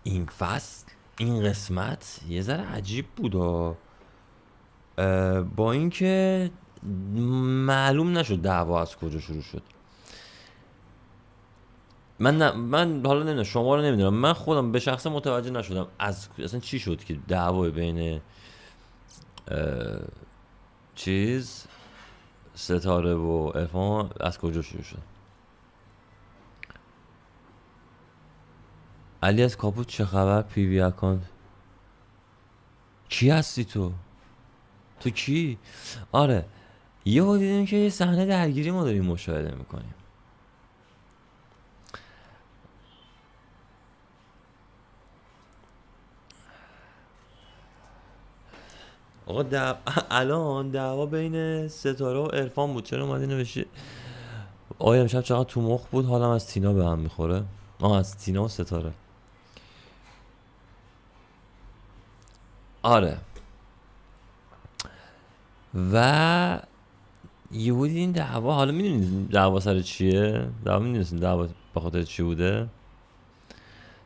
این فصل این قسمت یه ذره عجیب بود با اینکه معلوم نشد دعوا از کجا شروع شد. من حالا نمیدونم، شما رو نمیدونم، من خودم به شخصه متوجه نشدم از اصلا چی شد که دعوای بین چیز ستاره و عرفان از کجا شروع شد. علی از کاپوت چه خبر؟ پی وی اکانت کی هستی تو کی؟ آره، یه دیدیم که یه صحنه درگیری ما داریم مشاهده میکنیم. آقا الان دعوا بین ستاره و عرفان بود. چرا اومدی نوشتی آیا امشب چقدر تو مخ بود، حالم از تینا به هم میخوره. از تینا و ستاره. آره، و یهو این دعوا، حالا میدونید دعوا سر چیه؟ دعوا به خاطر چی بوده؟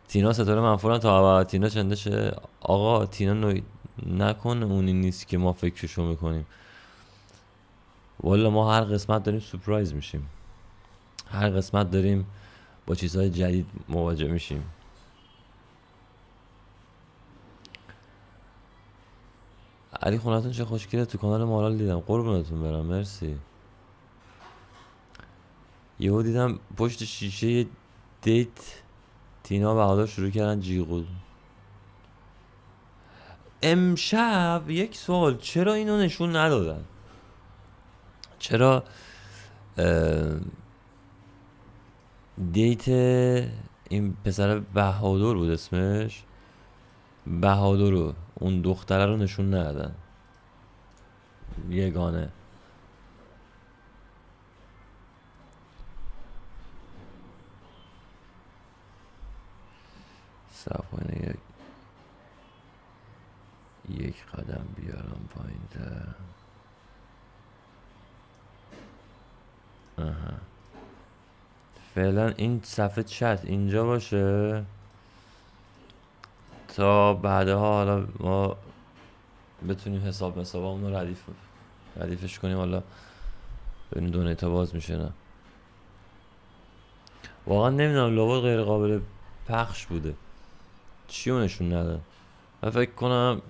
تینا ستاره منفورن تا تینا چندشه. آقا تینا نکن اونی نیست که ما فکرشو میکنیم. والا ما هر قسمت داریم سورپرایز میشیم، هر قسمت داریم با چیزهای جدید مواجه میشیم. علی خونتون چه خوشگله، تو کانال مارال دیدم، قربونتون برم، مرسی. یهو دیدم پشت شیشه دیت تینا بهادر شروع کردن جیغ. امشب یک سوال، چرا اینو نشون ندادن؟ چرا دیت این پسر بهادر بود اسمش، بهادر رو، اون دختره رو نشون ندادن؟ یگانه صفحه یک قدم بیارم پایین تر. فعلا این صفحه چت اینجا باشه تا بعدها حالا ما بتونیم حسابمون رو ردیفش کنیم. حالا ببینیم دونیتا باز میشه نه. واقعا نمیدونم، لابد غیر قابل پخش بوده، چی نشون نداد. من فکر کنم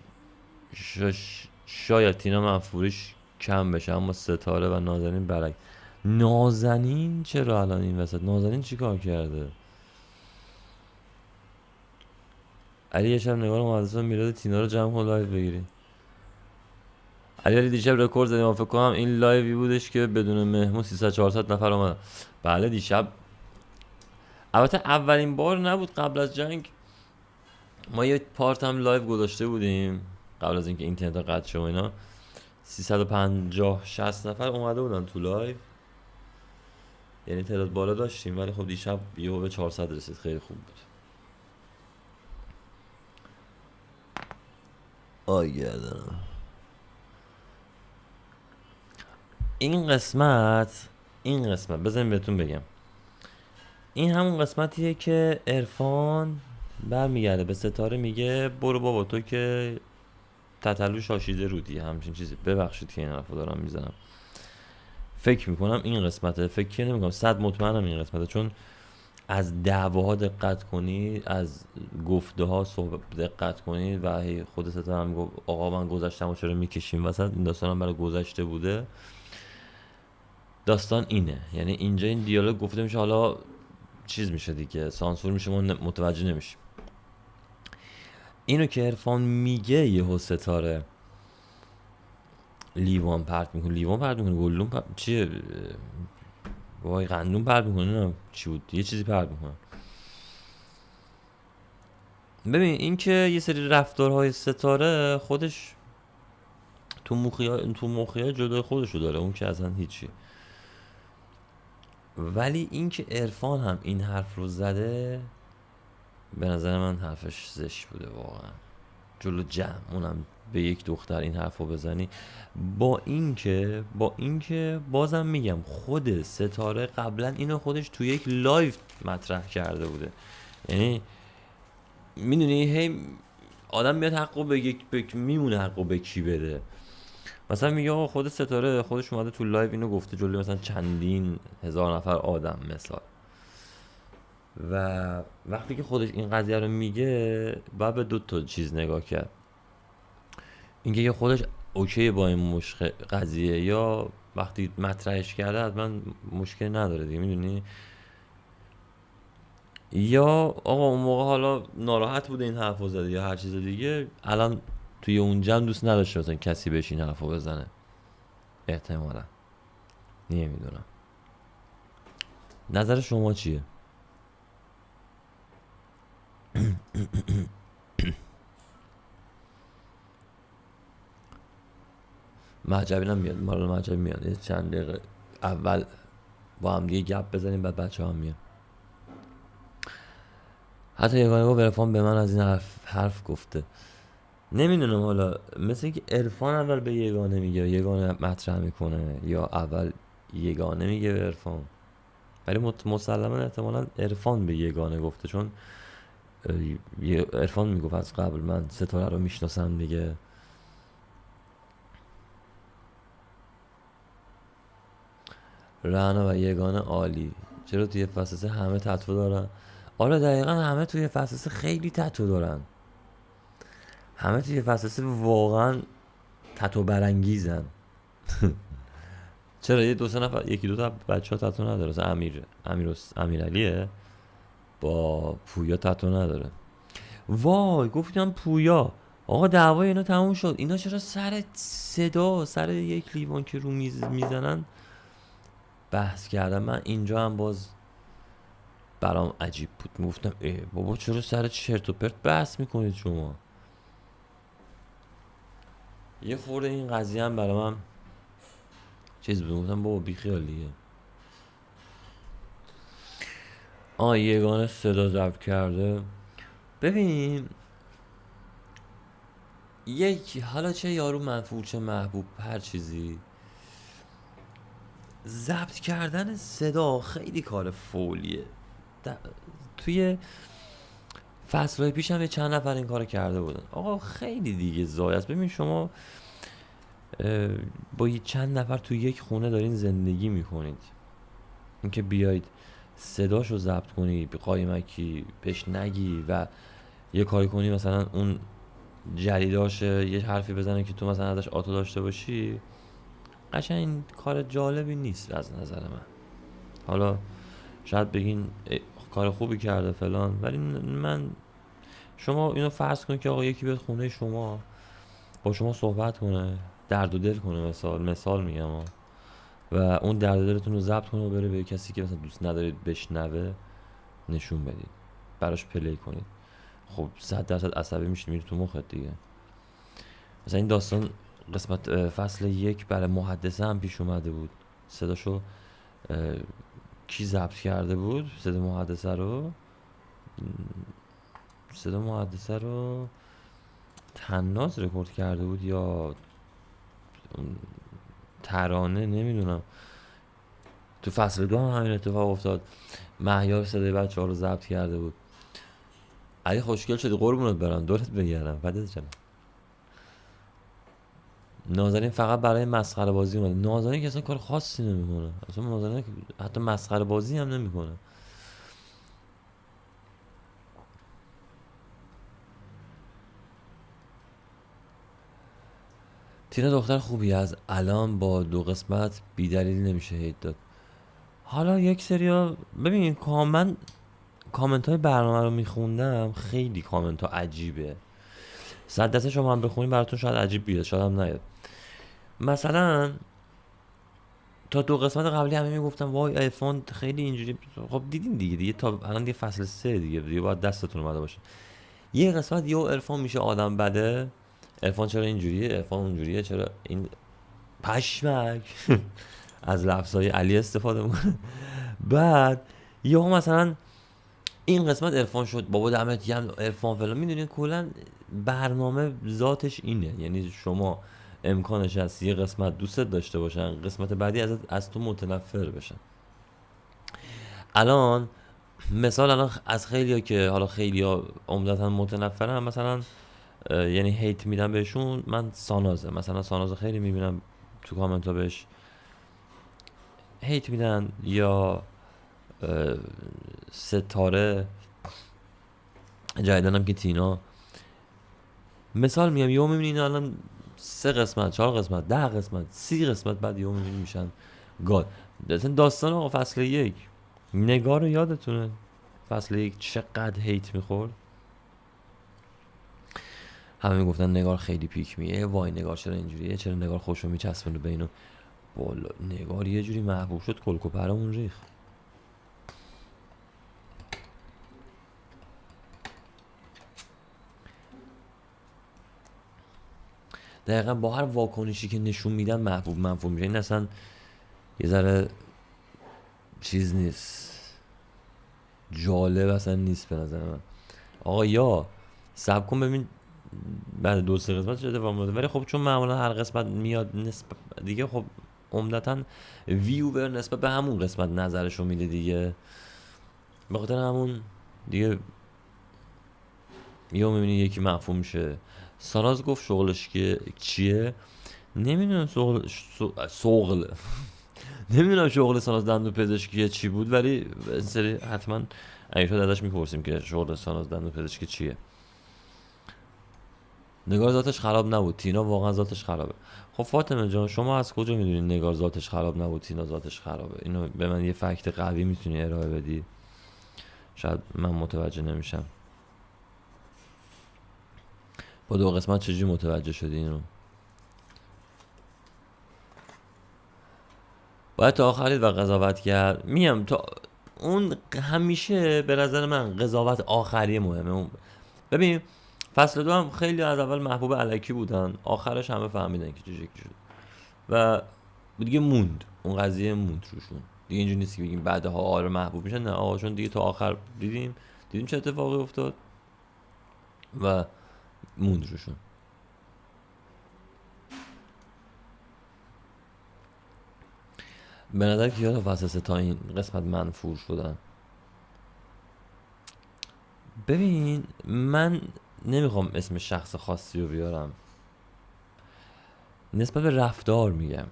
شاید تینا منفوریش کم بشه، اما ستاره و نازنین برعکس. نازنین چرا الان این وسط؟ نازنین چی کار کرده؟ علی یه شب نگار مدرسه میلاد تینا رو جمع کن لایو بگیریم. علی دیشب رکورد زدیم، فکر کنم این لایوی بودش که بدون مهمون 300-400 نفر اومدن. بله دیشب، البته اولین بار نبود، قبل از جنگ ما یه پارت هم لایو گذاشته بودیم قبل از اینکه اینترنت قطع شه و اینا. 350-60 نفر اومده بودن تو لایو، یعنی تعداد بالا داشتیم. ولی خب دیشب یهو به 400 رسید، خیلی خوب بود. گردنم. این قسمت بذاریم بهتون بگم، این همون قسمتیه که عرفان برمیگرده به ستاره میگه برو بابا تو که تتلو شاشیده رودی، همچین چیزی. ببخشید که این حرفو دارم میزنم. فکر میکنم این قسمته، فکر نمیکنم، 100 مطمئنم این قسمته، چون از دعواها دقت کنید، از گفته ها دقت کنید و خود ستاره هم گفت آقا من گذشتم و چرا میکشیم وسط. این داستان هم برای گذشته بوده. داستان اینه، یعنی اینجا این دیالوگ گفته میشه، حالا چیز میشه دیگه، سانسور میشه، ما متوجه نمیشیم. اینو که عرفان میگه یهو ستاره لیوان پرت میکنه، گلدون چیه، وای قندون پرت میکنه، نه چی بود، یه چیزی پرت میکنه. ببین این که یه سری رفتارهای ستاره خودش تو مخیای جدای خودشو داره، اون که اصلا هیچی. ولی این که عرفان هم این حرف رو زده، به نظر من حرفش زشت بوده واقعا، جلو جمع، اونم به یک دختر این حرف رو بزنی. با اینکه بازم میگم خود ستاره قبلا اینو خودش تو یک لایو مطرح کرده بوده، یعنی میدونی هی آدم میاد حقو میمونه حقو به کی بده. مثلا میگه آقا خود ستاره خودش اومده تو لایو اینو گفته جلوی مثلا چندین هزار نفر آدم مثال. و وقتی که خودش این قضیه رو میگه باید به دو تا چیز نگاه کرد. اینکه یه خودش اوکی با این قضیه، یا وقتی مطرحش کرده حتما مشکل نداره دیگه، میدونی. یا آقا اون موقع حالا ناراحت بوده این حرفو زده یا هر چیز دیگه، الان توی اون جمع دوست نداشته مثلا کسی بهش این حرفو بزنه احتمالا. نمیدونم نظر شما چیه؟ مهجبی هم میاد، مارال مهجبی میاد یه چند دقیقه اول با هم دیگه گپ بزنیم بعد بچه هم میاد. حتی یگانه گفت عرفان به من از این حرف گفته. نمیدونم حالا مثل اینکه عرفان اول به یگانه میگه، یگانه مطرح میکنه، یا اول یگانه میگه به عرفان. ولی مسلما احتمالا عرفان به یگانه گفته، چون عرفان میگفت از قبل من ستاره رو میشناسم دیگه. رعنا و یگانه عالی. چرا توی فصل 3 همه تتو دارن؟ آره دقیقا همه توی فصل 3 خیلی تتو دارن. همه توی فصل 3 واقعا تتو برانگیزن. چرا یه دو سه نفر یکی دو تا بچه ها تتو نداره، مثلا امیرعلیه با پویا تتو نداره. وای گفتم پویا آقا دعوای اینا تموم شد، اینا چرا سر صدا سر یک لیوان که رو میز میزنن بحث کردن؟ من اینجا هم باز برام عجیب بود، میگفتم بابا چرا سر چرت و پرت بحث میکنید شما؟ یه خورده این قضیه هم برای من چیز بود، گفتم بابا بیخیال دیگه. یگانه صدا ضبط کرده. ببین یک حالا چه یارو منفور چه محبوب هر چیزی، ضبط کردن صدا خیلی کار فولیه. توی فصلهای پیش هم یه چند نفر این کار کرده بودن. آقا خیلی دیگه زای است. ببین شما با یه چند نفر توی یک خونه دارین زندگی میکنید، اینکه بیاید صداشو ضبط کنی به قایمکی بهش نگی و یه کاری کنی مثلا اون جریداشه یه حرفی بزنه که تو مثلا ازش آتو داشته باشی، قشنگ این کار جالبی نیست از نظر من. حالا شاید بگین کار خوبی کرده فلان، ولی من شما اینو فرض کن که آقا یکی بیاد خونه شما با شما صحبت کنه، درد و دل کنه، مثال میگم و اون درد و دلتون رو ضبط کنه و بره به کسی که مثلا دوست ندارید بشنوه نشون بدید، براش پلی کنید. خب 100% عصبی میشی میری تو مخت دیگه. مثلا این داستان قسمت فصل 1 برای محدثه هم پیش اومده بود. صداشو کی ضبط کرده بود؟ صدا محدثه رو تناز رکورد کرده بود یا ترانه، نمیدونم. تو فصل 2 هم همین اتفاق افتاد، مهیار صدای بچه ها رو ضبط کرده بود. علی خوشگل شدی قربونت برم، دورت بگردم، فدات شم. نازنین فقط برای مسخره بازی اومده. نازنین که اصلا کار خاصی نمیکنه، اصلا نازنین حتی مسخره بازی هم نمیکنه. تینا دختر خوبی از الان با 2 قسمت بی دلیل نمیشه هیت داد. حالا یک سریا ببین من کامنت های برنامه رو میخوندم، خیلی کامنت ها عجیبه. 100 شما هم بخونیم براتون شاید عجیب بیاد شاید هم نیاد. مثلا تا 2 قسمت قبلی همه میگفتم وای ایفون خیلی اینجوری. خب دیدین دیگه تا الان دیگه فصل 3 دیگه باید دستتون اومده باشه. یه قسمت یه عرفان میشه آدم بده، عرفان چرا اینجوریه، عرفان اونجوریه، چرا این پشمک از لفظای علی استفاده میکنه. بعد یهو مثلا این قسمت عرفان شد بابا دمت گرم عرفان فلان. میدونین کلا برنامه ذاتش اینه، یعنی شما امکانش هست یه قسمت دوستت داشته باشن، قسمت بعدی از تو متنفر بشن. الان مثال الان از خیلیا که حالا خیلیا عمدتا متنفرن، مثلا یعنی هیت میدم بهشون، من سانازه، مثلا سانازه خیلی میبینم تو کامنت ها بهش هیت میدن، یا ستاره جدیدنم که تینا. مثال میگم یهو میبینی اینا الان 3 قسمت 4 قسمت 10 قسمت 30 قسمت بعد یهو میبینی میشن گاد. داستان آقا فصل 1 نگار رو یادتونه فصل 1 چقدر هیت میخورد، همه میگفتن نگار خیلی پیک میه، وای نگار چرا اینجوریه، چرا نگار خوشو میچسبونه به اینو. بالا نگار یه جوری محبوب شد کلکو پرمون ریخ. دقیقا با هر واکنشی که نشون میدن محبوب منفور میشه. این اصلا یه ذره چیز نیست، جالب اصلا نیست به نظر من. آقا یا سب کن ببین بعد 2-3 قسمت چه اتفاق میفته، ولی خب چون معمولا هر قسمت میاد نسبت دیگه، خب عمدتا ویور نسبت به همون قسمت نظرشو میده دیگه، به خاطر همون دیگه یا میبینی یکی مفهوم میشه. ساناز گفت شغلش که چیه، نمیدونم شغل نمیدونم شغل ساناز دندون پزشکی چی بود، ولی این سری حتما اگه شد ازش میپرسیم که شغل ساناز دندون پزشکی چیه. نگار ذاتش خراب نبود، تینا واقعا ذاتش خرابه. خب فاطمه جان شما از کجا میدونی نگار ذاتش خراب نبود تینا ذاتش خرابه؟ اینو به من یه فکت قوی میتونی ارائه بدی؟ شاید من متوجه نمیشم. با 2 قسمت چجوری متوجه شدی اینو؟ باید تا آخری و قضاوت کرد. میم تا اون همیشه به نظر من قضاوت آخری مهمه. اون ببین فصل 2 هم خیلی از اول محبوب الکی بودن، آخرش همه فهمیدن که چه شکلی شد و دیگه موند، اون قضیه موند روشون دیگه. اینجوری نیست که بگیم بعدها آره محبوب میشن، نه آقا چون دیگه تا آخر دیدیم چه اتفاقی افتاد و موند روشون. به نظر که یاد فصل 3 تا این قسمت منفور شدن. ببین من نمیخوام اسم شخص خاصی رو بیارم، نسبت به رفتار میگم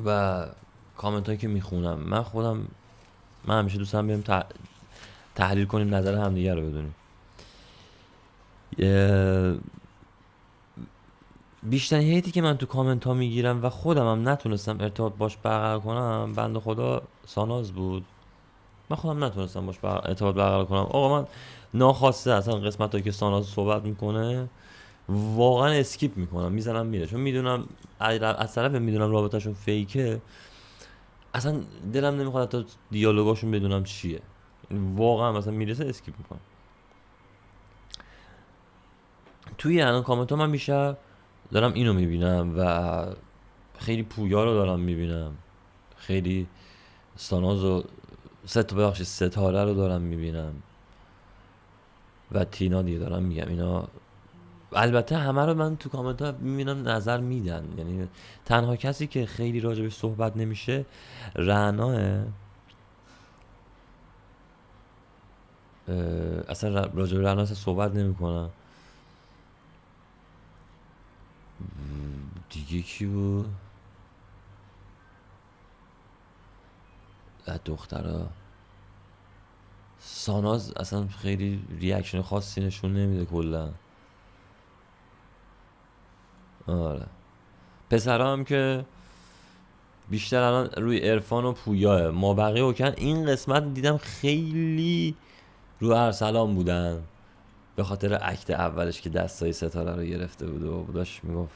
و کامنت هایی که میخونم. من خودم همیشه دوستم بریم تحلیل کنیم، نظر همدیگه رو بدونیم. بیشترین هیتی که من تو کامنت ها میگیرم و خودم هم نتونستم ارتباط باش برقرار کنم، بنده خدا ساناز بود. من خودم نتونستم باش ارتباط برقرار کنم. آقا من ناخواسته اصلا قسمت هایی که ساناز صحبت میکنه واقعا اسکیپ میکنم، میزنم میره، چون میدونم از طرف میدونم رابطهشون فیکه، اصلا دلم نمیخواد حتی دیالوگاشون بدونم چیه، واقعا مثلا میرسه اسکیپ میکنم. توی الان کامنت ها من بیشتر دارم اینو میبینم و خیلی پویا رو دارم میبینم، خیلی ساناز و ستاره رو دارم میبینم و تینا دیگه دارم میگم. اینا البته همه رو من تو کامنت ها میبینم نظر میدن، یعنی تنها کسی که خیلی راجبش صحبت نمیشه رعناه. اصلا راجب رعناه صحبت نمیکنم. دیگه کی بود؟ دخترها ساناز اصلا خیلی ریاکشن خاصی نشون نمیده کلا. آره پسرها هم که بیشتر الان روی عرفان و پویاه، ما بقیه اوکن. این قسمت دیدم خیلی رو ارسلان بودن به خاطر اکت اولش که دستای ستاره رو گرفته بود و داشت میگفت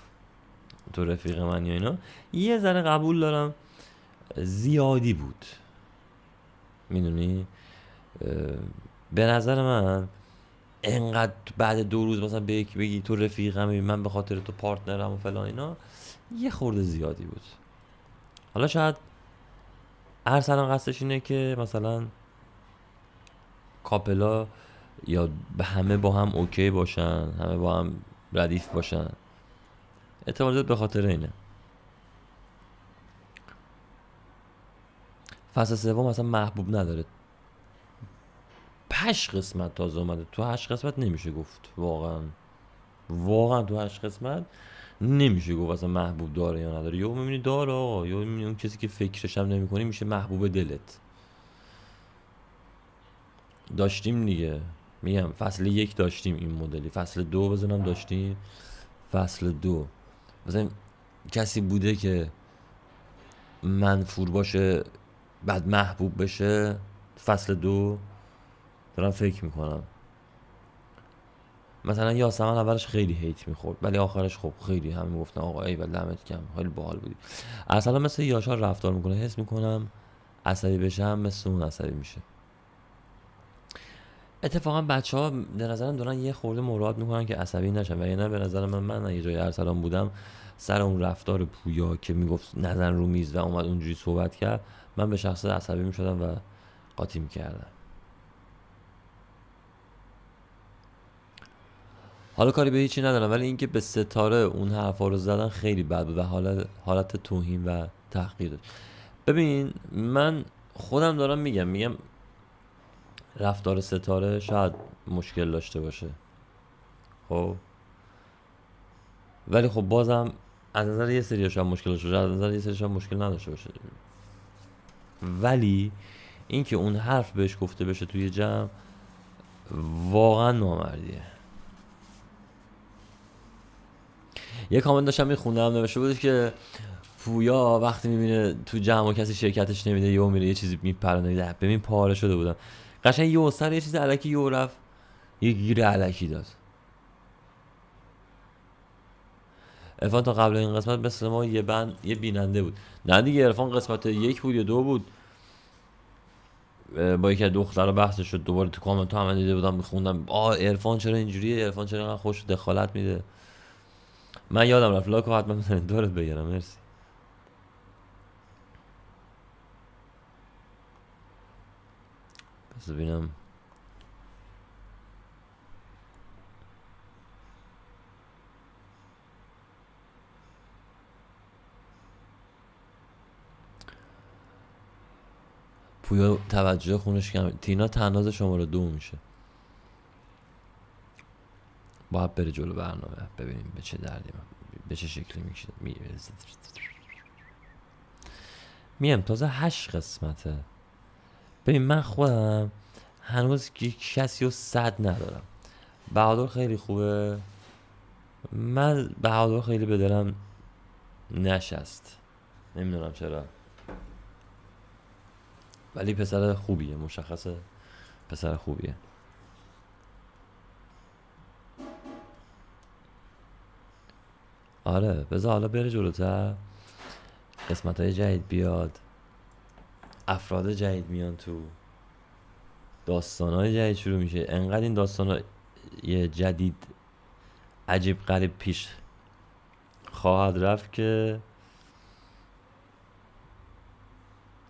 تو رفیق من یا اینا. یه ذره قبول دارم زیادی بود، میدونی. به نظر من انقدر بعد 2 روز مثلا به یکی بگی تو رفیقم، من به خاطر تو پارتنرم و فلان اینا، یه خورده زیادی بود. حالا شاید ارسلان قصدش اینه که مثلا کاپلا یا به همه با هم اوکی باشن، همه با هم ردیف باشن، احتمال به خاطر اینه. فصل 3 مثلا محبوب نداره 8 قسمت تازه اومده. تو 8 قسمت نمیشه گفت واقعا تو 8 قسمت نمیشه گفت اصلا محبوب داره یا نداره. یا میبینی داره آقا، یا میبینی اون کسی که فکرش هم نمیکنی میشه محبوب دلت. داشتیم دیگه، میگم فصل 1 داشتیم این مدلی، فصل 2 بزنم داشتیم، فصل 2 مثلا کسی بوده که منفور باشه بعد محبوب بشه. فصل 2 دارم فکر میکنم مثلا یاسمن اولش خیلی هیت میخورد ولی آخرش خب خیلی همه گفتن آقا ای ولی دمت گرم خیلی باحال بودی. اصلا مثل یاشار رفتار میکنه، حس میکنم عصبی بشم مثل اون عصبی میشه. اتفاقا بچه ها به نظرم دارن یه خورده مراعات میکنن که عصبی نشن و نه به نظر من یه جای ارسلان بودم سر اون رفتار پویا که میگفت نزن رو میز و اومد اونجوری صحبت کرد، من به شخص عصبی میشدم و قاطی میکردم. حالا کاری به هیچی ندارم ولی اینکه به ستاره اون حرفا رو زدن خیلی بد بود و حالت توهین و تحقیر داشت. ببین من خودم دارم میگم رفتار ستاره شاید مشکل داشته باشه خب، ولی خب بازم از نظر یه سریاش هم مشکل داشته باشه، از نظر یه سریاش هم مشکل نداشته باشه. ولی اینکه اون حرف بهش گفته بشه توی جمع واقعا نامردیه. یه کامنت داشتم میخوندم نوشته بودش که پویا وقتی میبینه تو جمع و کسی شرکتش نمیده یهو میره یه چیزی میپرونه. ببین پاره شده بودم قشنگ یهو سر یه چیز الکی یهو رفت یه گیر الکی داد. عرفان تا قبل این قسمت مثل ما یه بیننده بود. نه دیگه عرفان قسمت 1 بود یا 2 بود با یکی از دخترها بحث شد دوباره تو کامنت ها همه دیده بودم میخوندم عرفان چرا اینجوریه، عرفان چرا اینقدر خوش دخالت میده. من یادم رفت لاکو حتما بزنید دورت بگیرم. مرسی. بس ببینم پویا توجه خونش کم. تینا تناز شماره 2 میشه. باید بره جلو برنامه ببینیم به چه دردی به چه شکلی میشه. میم تازه 8 قسمته. ببین من خودم هنوز کسی رو 100 ندارم. بهادر خیلی خوبه، من بهادر خیلی به دلم نشست نمیدونم چرا، ولی پسر خوبیه، مشخصه پسر خوبیه. آره بذار حالا بره جلوتر، قسمت های جدید بیاد، افراد جدید میان تو، داستان های جدید شروع میشه. انقدر این داستان های جدید عجیب غریب پیش خواهد رفت که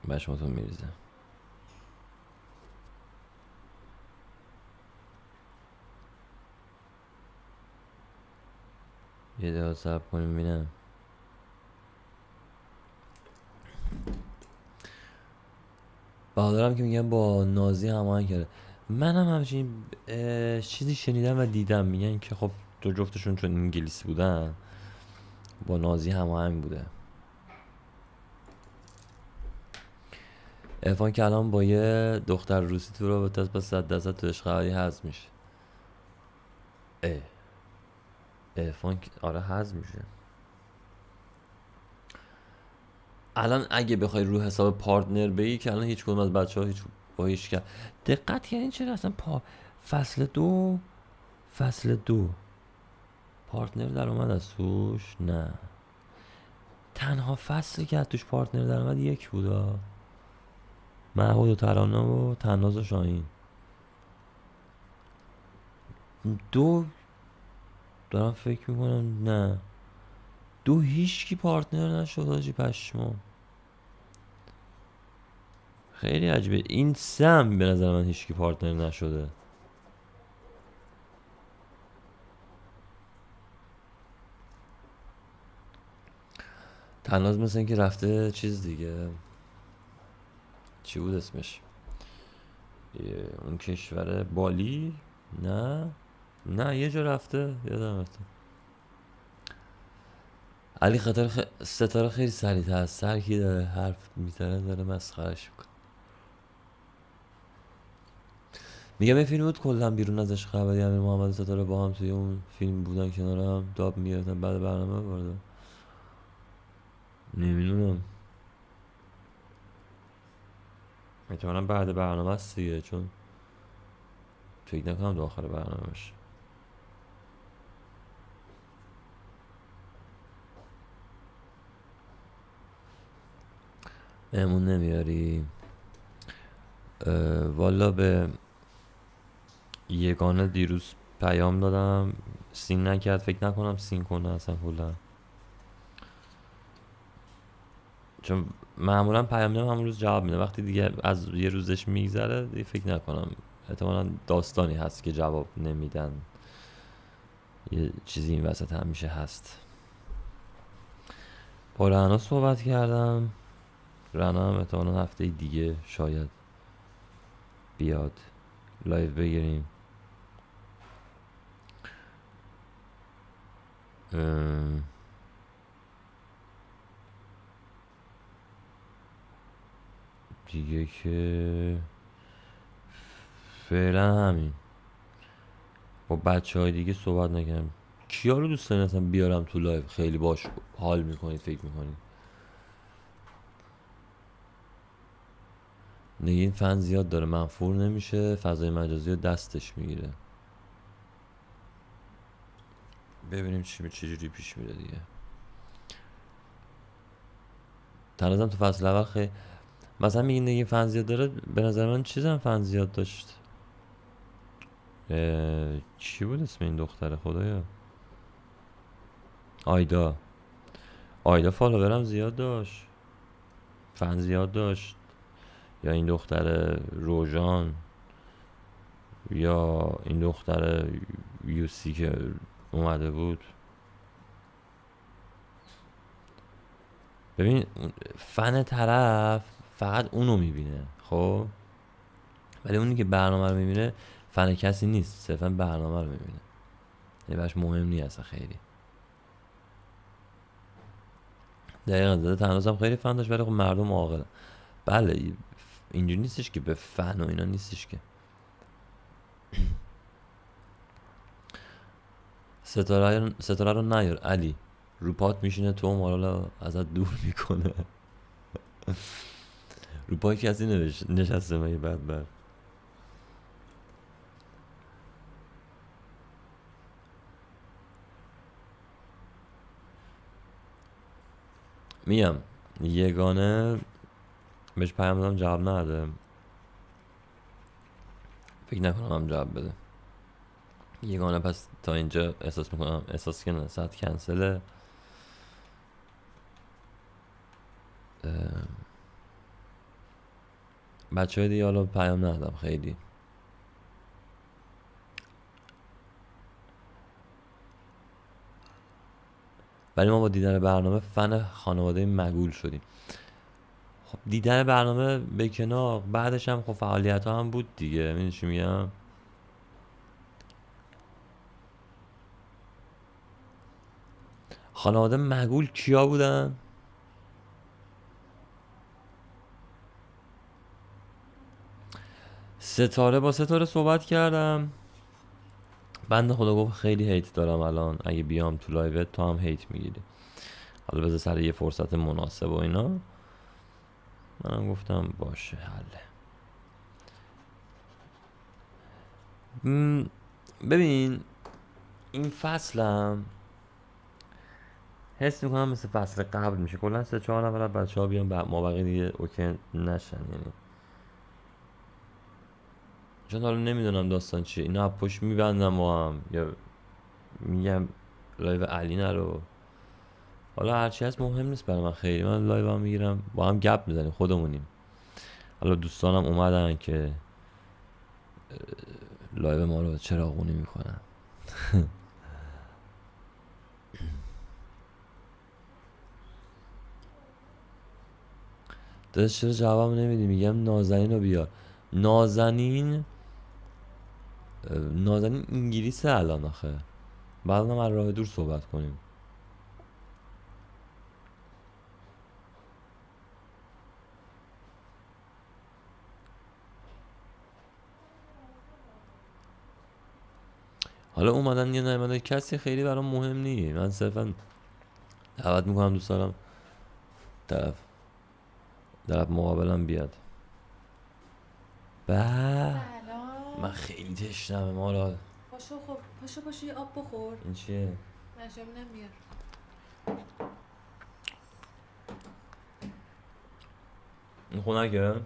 بشماتون میریزه. یه دقیقه صبر کنیم ببینم. بهادرم که میگن با نازی هماهنگ کرده. منم همچین چیزی شنیدم و دیدم میگن که خب دو جفتشون چون انگلیسی بودن با نازی هماهنگ بوده. عرفان که الان با یه دختر روسی تو رابطه است، پس 100% تو عشق قوی حذف میشه. عرفان آره حذف میشه. الان اگه بخوای رو حساب پارتنر بگی که الان هیچ کدوم از بچه‌ها هیچ با هیچ کرد دقت کردین چرا اصلا فصل دو پارتنر در اومد از توش؟ نه، تنها فصلی که از توش پارتنر در اومد یک بودا، محمود و ترانه و تناز و شاهین. دو دارم فکر میکنم نه، دو هیچکی پارتنر نشد آجی، پشمام خیلی عجیبه. این سه هم به نظر من هیچکی پارتنر نشده. تناز مثل این که رفته چیز دیگه، چی بود اسمش، اون کشور بالی. نه نه یه جا رفته یادم رفته. علی ستاره خیلی سریع‌تر از سر کی داره حرف میزنه داره مسخرش میکنه. میگم یه فیلم بود کلا بیرون ازش خبری امیر محمد ستاره با هم توی اون فیلم بودن کنار هم داب میگرفتن بعد برنامه وارد. نمیدونم احتمالا بعد برنامه است دیگه، چون فکر نکنم داخل برنامه باشه. مهمون نمیاری؟ والا به یگانه دیروز پیام دادم سین نکرد، فکر نکنم سین کنه اصلا کلا، چون معمولا پیام دادم همون روز جواب میده، وقتی دیگه از یه روزش میگذره دیگه فکر نکنم، احتمالا داستانی هست که جواب نمیدن، یه چیزی این وسط همیشه هست. با رنا صحبت کردم، رنا هم احتمالا هفته دیگه شاید بیاد لایو بگیریم. دیگه که فعلا همین، با بچه های دیگه صحبت نکردم. کیا رو دوست دارین اصلا بیارم تو لایو خیلی باش حال میکنید فکر میکنید؟ نگین فن زیاد داره، منفور نمیشه، فضای مجازی رو دستش میگیره. ببینیم چجوری پیش میره دیگه. تنازم تو فصل اول خیلی مثلا میگین نگین فن زیاد داره، به نظر من چیزم فن زیاد داشت. چی بود اسم این دختره خدایا؟ آیدا. آیدا فالوورم زیاد داشت، فن زیاد داشت. یا این دختر روژان، یا این دختر یوسی که اومده بود. ببین فن طرف فقط اونو میبینه خب، ولی اونی که برنامه رو میبینه فن کسی نیست، صرفا برنامه رو میبینه، یه براش مهم نیست خیلی. دقیقا داده تناز هم خیلی فن داشت، ولی خب مردم عاقلن. بله اینجوری نیستش که به فن و اینا نیستش که. ستاره رو نیار علی، رو پات میشینه تو مارالا ازت دور میکنه. رو پای کسی نشسته مگه بعد میگم یگانه بهش پیام دادم جواب نداده، فکر نکنم هم جواب بده. یگانه پس تا اینجا احساس کنه ساعت کنسله. بچه های دیگه حالا پیام ندادم خیلی. ولی ما با دیدن برنامه فن خانواده مگول شدیم. خب دیدن برنامه به کنار، بعدش هم خب فعالیت ها هم بود دیگه، میدونی چی میگم. خانواده مگول کیا بودن؟ ستاره، با ستاره صحبت کردم، بنده خدا گفت خیلی هیت دارم الان، اگه بیام تو لایوت تو هم هیت میگیری، حالا بذار سر یه فرصت مناسب و اینا. منم گفتم باشه حله. ببین این فصلم حس میکنم مثل فصل قبل میشه، کلا 3-4 نفر بچه ها بیان ما بقیه دیگه اوکی نشن، یعنی چون حالا نمیدونم داستان چیه، اینا پشت میبندم با هم یا میگم لایو علی نرو، حالا هرچی هست مهم نیست برای من خیلی، من لایو هم میگیرم با هم گپ میزنیم خودمونیم. حالا دوستانم اومدن که لایو ما رو چراغونی میکنن. داداش چرا جواب نمیدی؟ میگم نازنین رو بیار. نازنین نازنین انگلیسه الان آخه. بعد ما از راه دور صحبت کنیم. حالا اومدن یا نیومدن کسی خیلی برام مهم نیه. من صرفا دعوت میکنم دوست دارم طرف مقابلم بیاد. سلام. من خیلی تشنمه مارال. پاشو خب پاشو یه آب بخور. این چیه؟ نشمینم بیار. این خونکه؟ نه.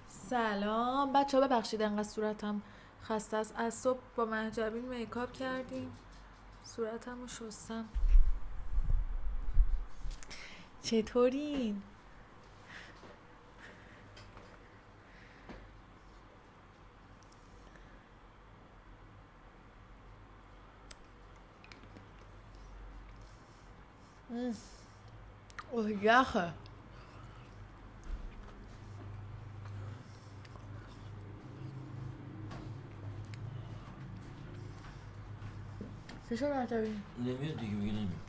سلام بچه ها، ببخشید انقدر صورتم خسته است. از صبح با مهجبین میکاپ کردیم، صورتم رو شستم. چطورین؟ اوه یخه. چه شد مهجبین؟ نمیاد دیگه، میگه نمیاد.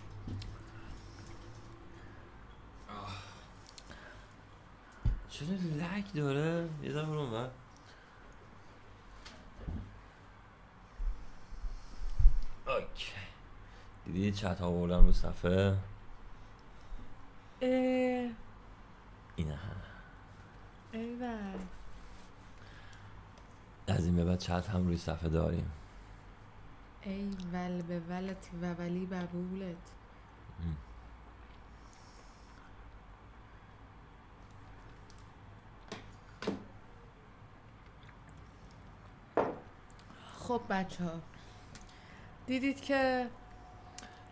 چرا لک داره؟ یه دفعه برون بر اوکی. دیدی چت آوردم رو صفحه؟ اینه ایول. از این به بعد چت هم روی صفحه داریم. ای ول به ولت و ولی ببولت. خب بچه ها دیدید که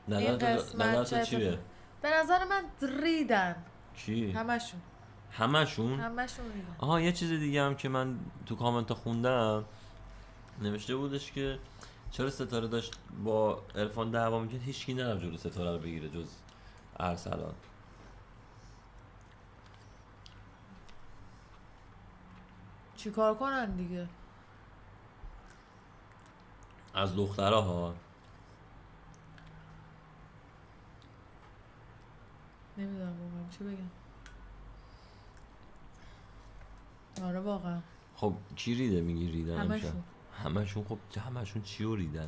این قسمت نظر چیه؟ به نظر من ریدن کی؟ همشون ریدن. آها یه چیز دیگه هم که من تو کامنت ها خوندم نوشته بودش که چرا ستاره داشت با عرفان دعوا میکرد، هیچکی نرفت جلو ستاره رو بگیره جز ارسلان. چی کار کنن دیگه؟ از دخترها ها. نمیدونم واقعا چی بگم. آره واقعا. خب کی ریده میگی ریدن؟ همشون. خب همشون چی رو ریدن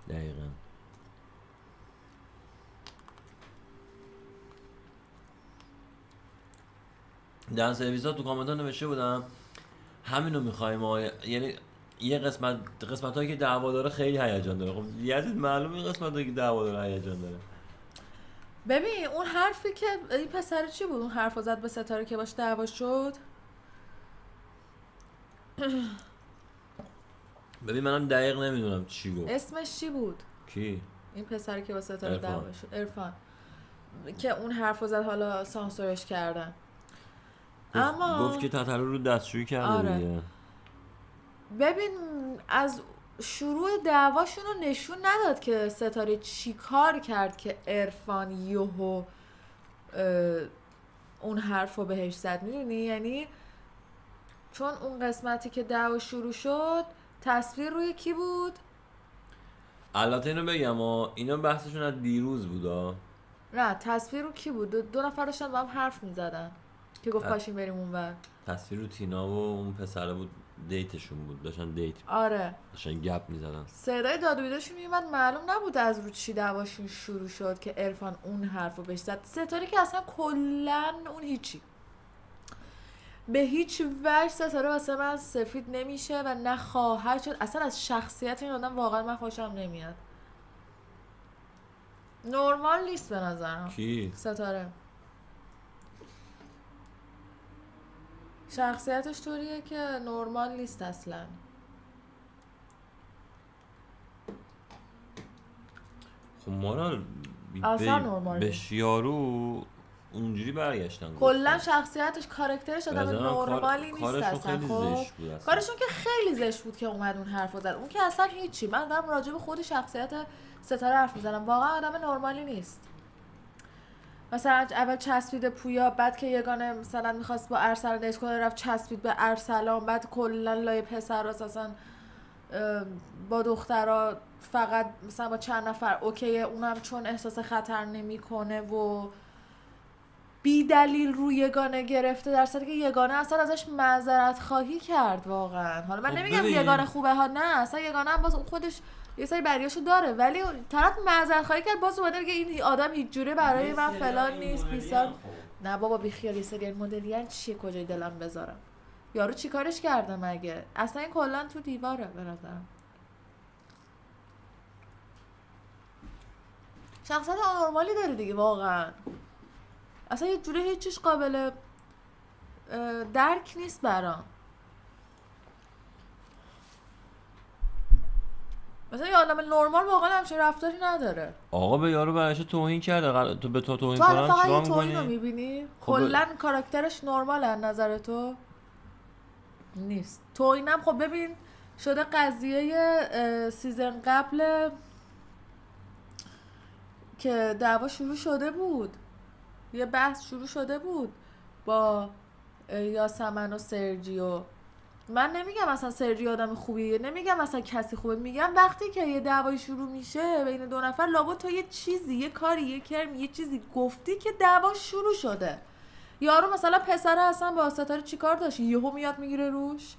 دقیقا؟ در سرویس ها تو کامنت ها نوشته بودم همینو میخوایم یعنی یه قسمت هایی که دعوا داره خیلی هیجان داره. خب یزید معلومه این قسمت هایی که دعوا داره هیجان داره. ببین اون حرفی که این پسر چی بود؟ اون حرف زد به ستاره که باش دعوا شد. ببین منم دقیق نمیدونم چی گفت. اسمش چی بود؟ کی؟ این پسری که با ستاره دعوا شد. عرفان. که اون حرف زد، حالا سانسورش کردن. اما گفت که تتلو رو دستشویی کرده. آره. دیگه ببین از شروع دعواشون رو نشون نداد که ستاره چی کار کرد که عرفان یهو اون حرف رو بهش زد، میدونی؟ یعنی چون اون قسمتی که دعوا شروع شد تصویر روی کی بود؟ البته اینو بگم اینا بحثشون از دیروز بودا. نه تصویر رو کی بود؟ دو نفر داشتن با هم حرف میزدن که گفت پاشیم بریم اونور. تصویر رو تینا و اون پسره بود، دیتشون بود، داشتن دیت. آره داشتن گپ میزدن. صدای داد و بیدارشون میومد، معلوم نبود از رو چی دعواشون شروع شد که عرفان اون حرف رو بهش زد. ستاره که اصلا کلن اون هیچی، به هیچ وجه ستاره واسه من سفید نمیشه و نه خواهر شد. اصلا از شخصیت این آدم واقعا من خوشم نمیاد. نورمال نیست به نظرم. کی؟ ستاره شخصیتش طوریه که نورمال نیست اصلا. خب مارال اصلا نورمال نیست. بشیارو اونجوری برگشتن کلا شخصیتش کاراکترش آدم نورمالی نیست اصلا. خب کارشون که خیلی زشت بود که اومد اون حرفو زد. اون که اصلا هیچی. من دارم راجع به خود شخصیت ستاره حرف میزنم. واقعا آدم نورمالی نیست. مثلا اول چسبید پویا، بعد که یگانه مثلا میخواست با ارسلان دیت کنه رفت چسبید به ارسلان، بعد کلا لای پسر اصلا با دخترها فقط مثلا با چند نفر اوکیه، اونم چون احساس خطر نمیکنه و بی دلیل روی یگانه گرفته، در صورتی که یگانه اصلا ازش معذرت خواهی کرد واقعا. حالا من خب نمیگم ببین. یگانه خوبه ها، نه اصلا یگانه هم باز اون خودش یه سری بریاشو داره، ولی طرف معذرت خواهی کرد، باز اومده میگه این آدم هیچ جوره برای من فلان نیست بیسار. نه بابا بیخیال، یه سری مدلیان چیه کجای دلم بذارم؟ یارو چیکارش کرده مگه؟ اصلا این کلا تو دیواره به نظرم. شخصیت آنورمالی داره دیگه واقعا، اصلا یه جوره هیچیش قابل درک نیست برام. مثلا یه آدم نرمال واقعا همچین رفتاری نداره. آقا به یارو برایش توهین کرده، تو به تو توهین تو الان کنم فقط چیکار یه توهین رو می‌کنی؟ میبینی؟ خب کلا کاراکترش نرمال از نظر تو نیست. توهینم خب ببین شده قضیه سیزن قبل که دعوا شروع شده بود، یه بحث شروع شده بود با یاسمن و سرجیو. من نمیگم مثلا سرجیو آدم خوبیه، نمیگم مثلا کسی خوبه، میگم وقتی که یه دعوایی شروع میشه بین دو نفر، لابد تو یه چیزی، یه کاری، یه کرم، یه چیزی گفتی که دعوا شروع شده. یارو مثلا پسره اصلا با ستاره چیکار داشت یهو میاد میگیره روش؟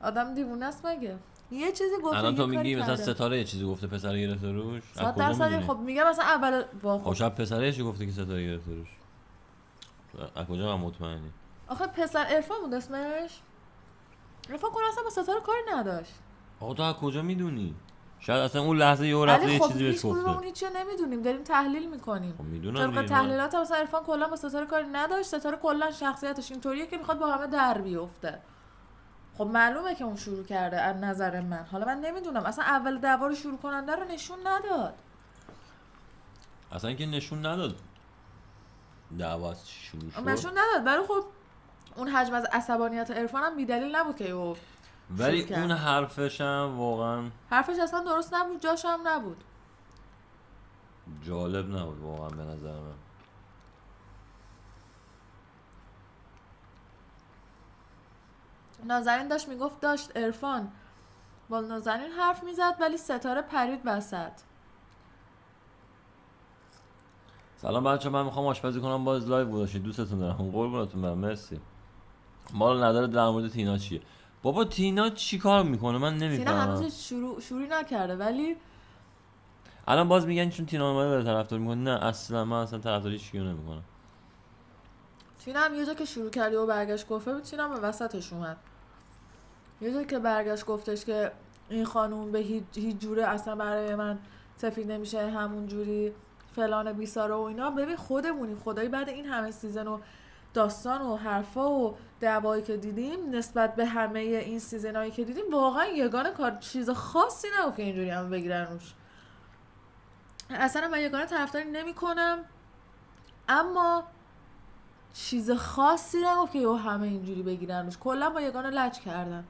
آدم دیوونه است مگه؟ یه چیزی گفته، الان یه تو کاری میگی مثلا کرده. ستاره یه چیزی گفته پسر گرفته روش؟ از کجا 100% می‌دونی؟ خب میگم مثلا اول خب شاید پسره چی گفته که ستاره گرفته روش؟ از کجا من مطمئنی؟ آخه پسر عرفان بود اسمش. عرفان کنه اصلا با ستاره کاری نداشت. آقا تو از کجا میدونی؟ شاید اصلا اون لحظه یه رفته ولی یه خب چیزی بهش هیچ کدوم اون گفته. هیچی نمیدونیم، داریم تحلیل میکنیم. خب میدونم طبق دیگه من. تحلیلات مثلا عرفان کلا با ستاره کاری نداشت، ستاره کلا شخصیتش اینطوریه که میخواد با همه در بیفته. خب معلومه که اون شروع کرده از نظر من. حالا من نمیدونم، اصلا اول دعوا رو شروع کننده رو نشون نداد. اصلا که نشون نداد دعوا از چی شروع شد. نشون نداد، ولی خب اون حجم از عصبانیت عرفان هم بی‌دلیل نبود که او ولی شروع کرد. اون حرفش هم واقعا حرفش اصلا درست نبود، جاش هم نبود. جالب نبود واقعا به نظر من. نازنین داشت میگفت داشت عرفان با نازنین حرف میزد ولی ستاره پرید وسط. سلام بچه، من میخوام آشپزی کنم، باز لایو گذاشتید، دوستتون دارم، قربونتون برم، مرسی. مال نظر در مورد تینا چیه؟ بابا تینا چی کار میکنه من تینا نمیفهمم. هنوز شروعی نکرده، ولی الان باز میگن چون تینا اومده داره طرفداری میکنه. نه اصلا من اصلا طرفداری هیچکیو نمیکنم. تینا هم یه جا که شروع کردی و برگشت گفته بود، تینا هم به وسطش اومد. یه جا که برگشت گفتش که این خانوم به هیچ جوره اصلا برای من سفید نمیشه، همون جوری فلان بیساره و اینا. ببین خودمونیم خدایی بعد این همه سیزن و داستان و حرفا و دعوایی که دیدیم نسبت به همه این سیزنایی که دیدیم، واقعا یگانه کار چیز خاصی نبود که اینجوری هم بگیرن روش. اصلا من یگانه طرفداری نمی‌کنم، اما چیز خاصی نگفت که همه اینجوری بگیرن روش. کلا با یگانه لج کردن.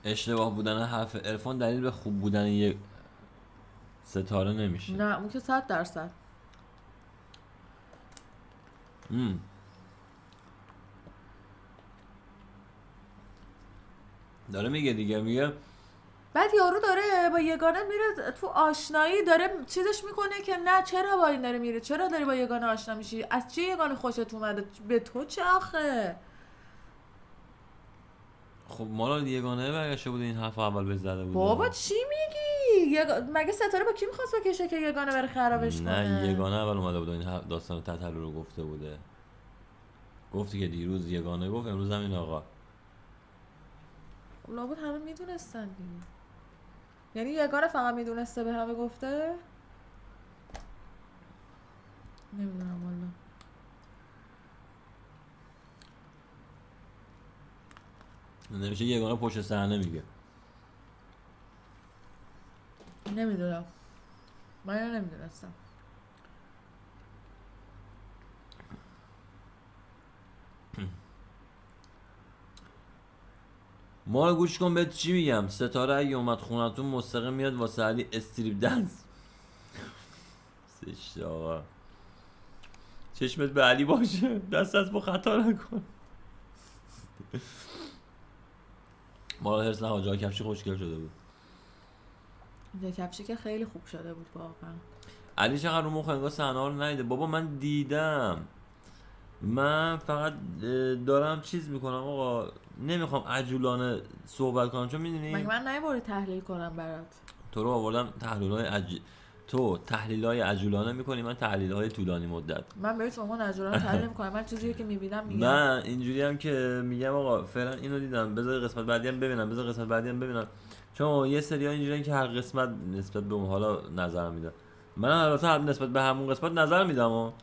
اشتباه بودن حرف عرفان دلیل به خوب بودن یک ستاره نمیشه. نه اون که 100%. داره میگه دیگه، میگه بعد یارو داره با یگانه میره تو آشنایی، داره چیزش میکنه که نه چرا با این داره میره، چرا داری با یگانه آشنا میشی، از چی یگانه خوشت اومده، به تو چه آخه؟ خب مالا یگانه برگشته بود این حرف اول بهش زده بود. بابا چی میگی؟ مگه ستاره با کی میخواست بکشه که یگانه بره خرابش کنه؟ نه یگانه اول اومده بود این داستان تتلو رو گفته بوده. گفتی که دیروز یگانه گفت، امروز هم این آقا. لابد همه میدونستن دیگه. یعنی یگانه فقط میدونسته به همه گفته؟ نمیدونم والا. نمیشه یگانه پشت صحنه میگه. نمیدونم، من نمیدونستم. ما گوش کن بهت چی میگم. ستاره اگه اومد خونتون مستقیم میاد واسه علی استریپ دنس. زشته آقا. چشمت به علی باشه، دست از ما خطا نکن. ما هرس نها، جای کفشی خوشگل شده بود. جای کفشی که خیلی خوب شده بود واقعا. علی چقدر رو مخ انگار صحنه رو ندیده. بابا من دیدم، من فقط دارم چیز میکنم آقا، نمیخوام عجولانه صحبت کنم چون مگه میدونی من نمیباری تحلیل کنم برات؟ تو رو آوردم تو تحلیل‌های عجولانه میکنی، من تحلیل‌های طولانی مدت. من به هیچ عنوان عجولانه تحلیل نمی‌کنم، من چیزی که میبینم میگم. من اینجوری هم که میگم آقا فعلا اینو دیدم، بذار قسمت بعدی هم ببینم، بذار قسمت بعدی هم ببینم، چون یه سری ها اینجوریه که هر قسمت نسبت به اون حالا نظر میده. من البته نسبت به همون قسمت نظر میدم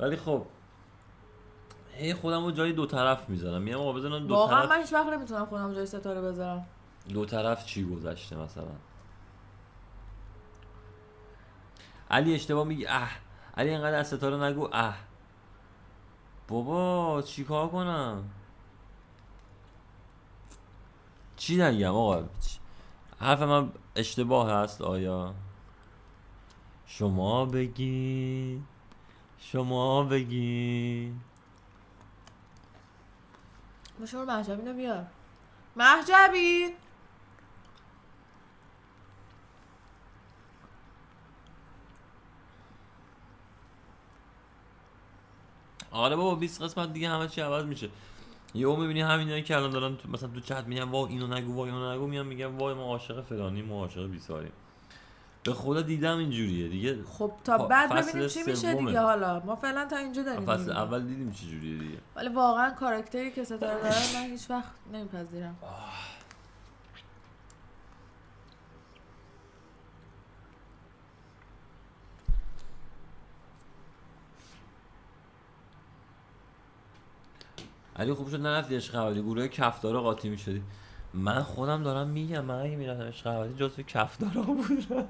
ولی خب هی خودم رو جای دو طرف میذارم، میگم آقا بزنم دو واقعا طرف. من هیچ وقت نمیتونم خودم جای ستاره بذارم. دو طرف چی گذشته مثلا. علی اشتباه میگی علی اینقدر از ستاره نگو بابا چیکار کنم، چی نگم آقا، حرف من اشتباه هست آیا؟ شما بگی، شما بگی. مشور مهجبین رو بیار. مهجبین آره بابا 20 قسمت دیگه همه چی عوض میشه. یهو میبینی همینایی که الان دارن مثلا تو چت میگن وای اینو نگو، وای اینو نگو، میان میگن وای ما عاشق فلانی، ما عاشق بیساریم. به خدا دیدم اینجوریه دیگه. خب تا بعد فصل ببینیم چی میشه سومه. دیگه. حالا ما فعلا تا اینجا داریم فصل می‌بینیم. اول دیدیم چه جوریه دیگه. ولی واقعا کاراکتری که ستاره داره من هیچ وقت نمیپذیرم. علی خوب شد نرفتی عشق ابدی، گروه کفدارا قاطی میشدی. من خودم دارم میگم، من اگه میرفتم عشق ابدی جزو کفدارا بودم.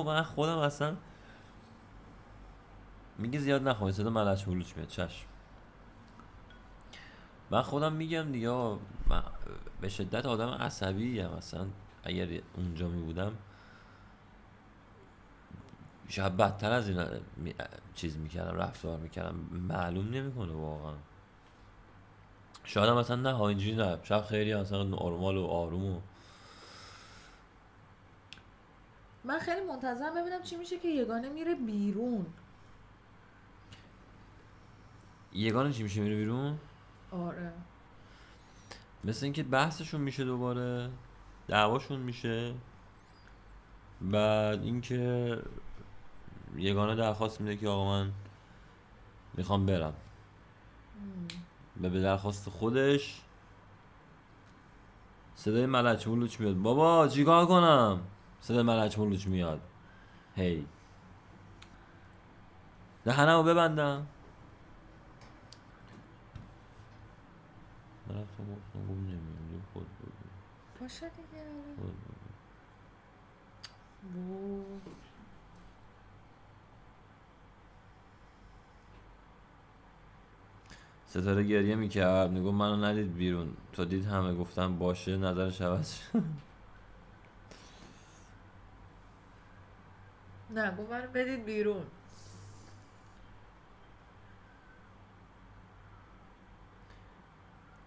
من خودم اصلا میگه زیاد نخواه صدا ملچ ملوچ میاد. چشم. من خودم میگم دیگه من به شدت آدم عصبی ام، اصلا اگر اونجا میبودم شاید بدتر از این چیز میکردم، رفتار میکردم، معلوم نمیکنه واقعا. شاید هم اصلا نه اینجوری نه، شاید خیلی اصلا نرمال و آروم و من خیلی منتظرم ببینم چی میشه که یگانه میره بیرون. یگانه چی میشه میره بیرون؟ آره مثل اینکه بحثشون میشه دوباره، دعواشون میشه، بعد اینکه یگانه درخواست میده که آقا من میخوام برم و به درخواست خودش صدای ملچ ملوچ میاد. بابا چیکار کنم؟ صدای ملچ ملوچ میاد. هی دهنمو ببندم. رفتم گفتم گم نمیاد خود بگو. باشه دیگه. خود بگو. ستاره گریه میکرد میگم منو ندید بیرون، تو دید همه گفتم باشه، نظرش عوض شد. نه گفت منو بدید بیرون.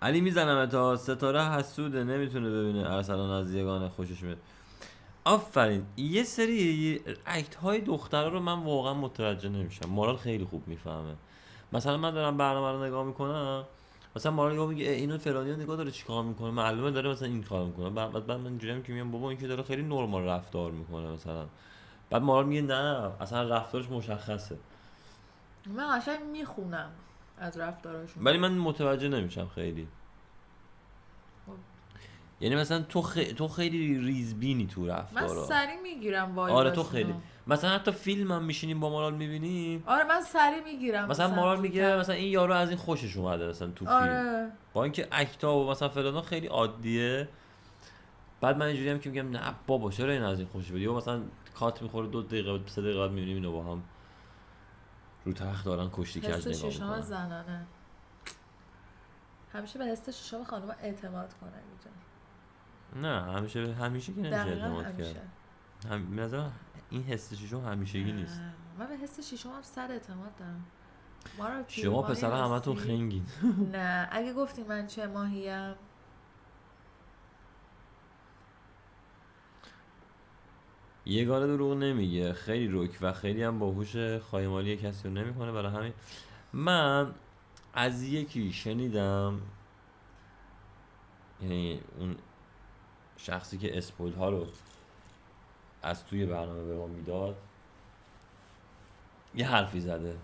علی میزنم تا ستاره حسوده نمیتونه ببینه ارسلان از یگانه خوشش میاد. آفرین. یه سری اکت های دخترها رو من واقعا متوجه نمیشم. مارال خیلی خوب میفهمه. مثلا من دارم برنامه رو نگاه میکنم، مثلا مارال نگاه میگه اینو فلانی نگاه داره چیکار میکنه، معلومه داره مثلا این کار میکنه. بعد من اینجوریام که میگم بابا این که داره خیلی نرمال رفتار میکنه مثلا. بعد مارال میگه نه اصلا رفتارش مشخصه. من قشنگ میخونم از رفتاراشون. ولی من متوجه نمیشم خیلی. یعنی مثلا تو خیلی ریزبینی تو من رفتارا. سری میگیرم وایب. آره تو خیلی. مثلا حتی فیلم هم میشینیم با مارال میبینیم، آره من سری میگیرم. مثلا مارال میگه مثلا این یارو از این خوشش اومده مثلا تو فیلم. آره با اینکه اکتا و مثلا فلانا خیلی عادیه. بعد من اینجوری هم که میگم نه بابا چرا این از این خوشش بیاد، یا مثلا کات میخوره 2 دقیقه 3 دقیقه بعد میبینیم اینو با هم رو تخت دارن کشتی کج حس نگاه ششم میکنن. زنانه. همیشه به حس ششم خانوما اعتماد کنن اینجا. نه همیشه که نمیشه دقیقاً اعتماد همیشه. کرد. به نظرم این حس ششم همیشگی نیست. من به حس شیشم هم صد اعتماد دارم. ما شما پسر همتون خنگین. نه اگه گفتی من چه ماهیم، یگانه دروغ نمیگه، خیلی رک و خیلی هم باهوش، خایمالی کسی رو نمیکنه. برای همین من از یکی شنیدم، یعنی اون شخصی که اسپویل ها رو از توی برنامه به ما میداد یه حرفی زده،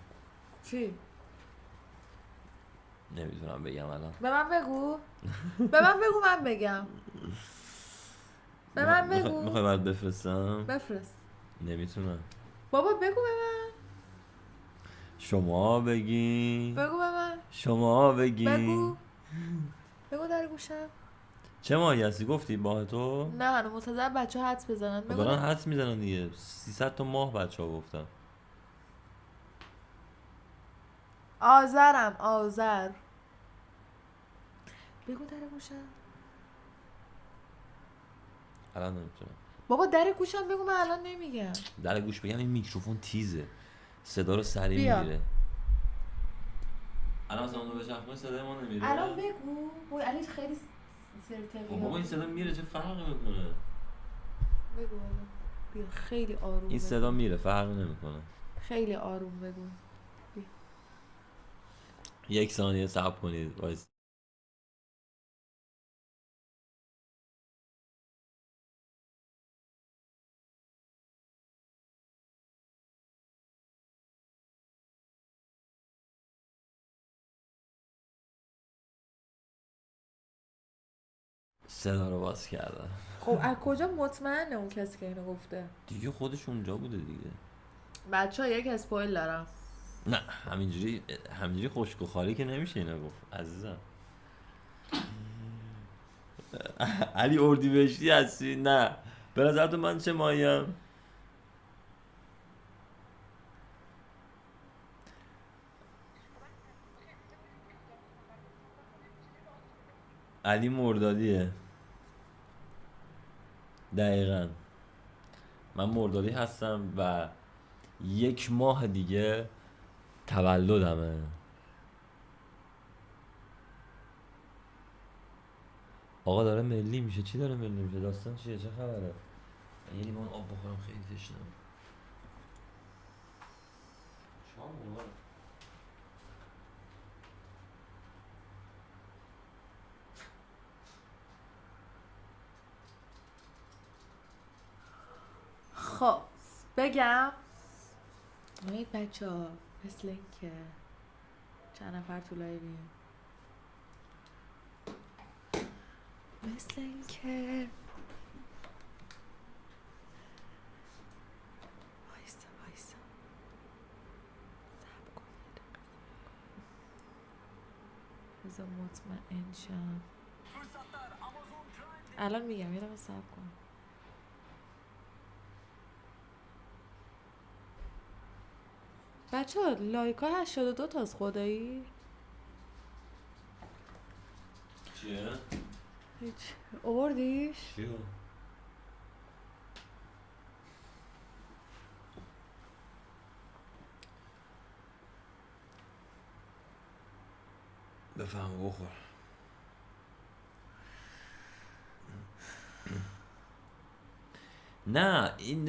چی؟ نمیتونم بگم الان. به من بگو. به من بگو من بگم. به من بگو. میخوای برات بفرستم؟ بفرست. نمیتونم. بابا بگو به من. شما بگین. بگو به من. شما بگین. بگو. بگو در گوشم. چه ماهی هستی گفتی ماه تو؟ نه هنو منتظر بچه ها حدس بزنن. بگو دارن حدس میزنن دیگه. 300 تا ماه بچه ها گفتن. آذرم. آذر. بگو در گوشم. الان نمیتونم. بابا در گوشم بگو، من الان نمیگم. در گوش بگم این میکروفون تیزه، صدا رو سریع بیا. میگیره. الان مثلا اون رو بچرخونی صدای ما نمیره. الان بگو. بوی علی خیلی سرتقیه. بابا این صدا میره، چه فرقی میکنه؟ بگو الان. بیا خیلی آروم. این بگو. صدا میره، فرقی نمیکنه. خیلی آروم بگو. بیا. 1 ثانیه صبر کنید وایس. صدا رو باز کردم. خب از کجا مطمئنه اون کسی که اینو گفته؟ دیگه خودش اونجا بوده دیگه. بچه ها یک اسپویل دارم. نه همینجوری خشک و خالی که نمیشه اینا گفت عزیزم. علی اردیبهشتی هستی؟ نه. به نظرتون من چه ماهیم؟ علی مردادیه. دقیقا من مردادی هستم و 1 ماه دیگه تولدمه. آقا داره ملی میشه. چی داره ملی میشه؟ داستان چیه؟ چه خبره؟ یه لیوان آب بخورم، خیلی تشنمه. شام اومد. خب بگم نوید بچه ها مثل این که چند نفر تو لایویم، مثل این که وایسا صبر کن یه دقیقه. بذار مطمئن شم. الان میگم یه دقیقه صبر کن. بچه ها لایک ها 82 تاست خدایی؟ چیه؟ هیچ آوردیش؟ چیو؟ بفهم بخور. نه این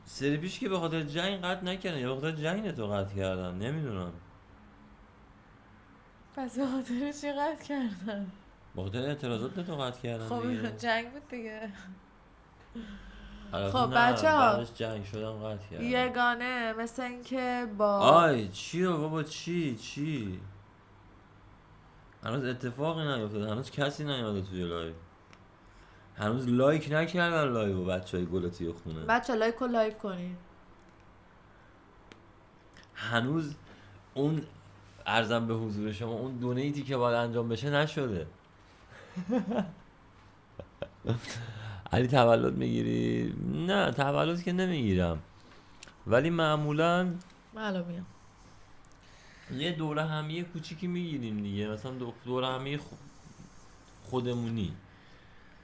سری پیش که به خاطر جنگ قطع نکردن یا به خاطر جنگ تو قطع کردن نمیدونم. پس به خاطر چی قطع کردن؟ به خاطر اعتراضات تو قطع کردن خب دیگه. جنگ بود دیگه. البته خب نه، بچه‌ها، بعدش جنگ شدن قطع کردن. یگانه مثل این که با آی چیه بابا؟ چی هنوز اتفاقی نیفتاده، هنوز کسی نیومده توی لایو، هنوز لایک نکردن لایو بچهای گلتی خونه. بچه لایک و لایک کنید. هنوز اون ارزم به حضور شما اون دونیتی که باید انجام بشه نشده. علی تولد میگیری؟ نه تولد که نمیگیرم، ولی معمولا الان میام. یه دوره همیه کوچیکی میگیریم دیگه، مثلا دوره همیه خودمونی،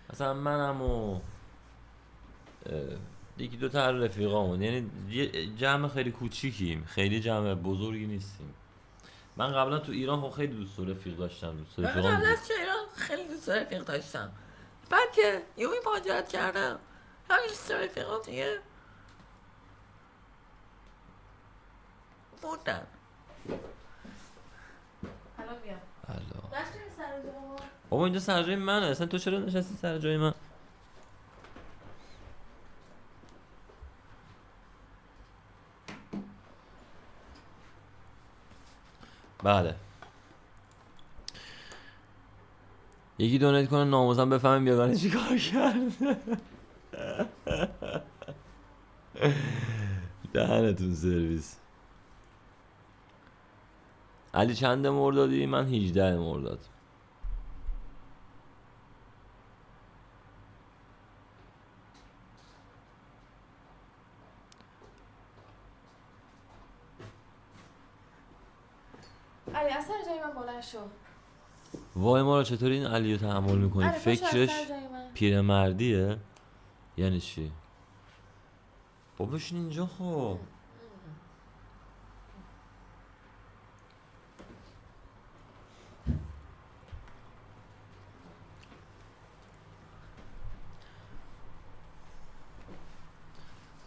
مثلا منم و یکی دو تا رفیقامون، یعنی یه جمع خیلی کوچیکیم، خیلی جمع بزرگی نیستیم. من قبلا تو ایران خب خیلی دوست و رفیق داشتم، دوست و من رفیقام قبل بود. از که ایران خیلی دوست رفیق داشتم، بعد که یهو مهاجرت کردم همین دوست رفیقام دیگه موندن. الان میام. الله. نشتیم سر جا ما؟ بابا اینجا سر جای منه، اصلا تو چرا نشستی سر جای من؟ بله. یکی دونیت کنه ناموسم بفهمیم بیاگانه چی کار کرد. دهنتون سرویس. علی چند مردادی؟ من 18 مرداد. علی از سر جای من بلند شو. وای ما رو چطوری این علی رو تحمل میکنی؟ علی پاشو از فکرش سر جای من. پیرمردیه؟ یعنی چی؟ بابا بشین اینجا خب.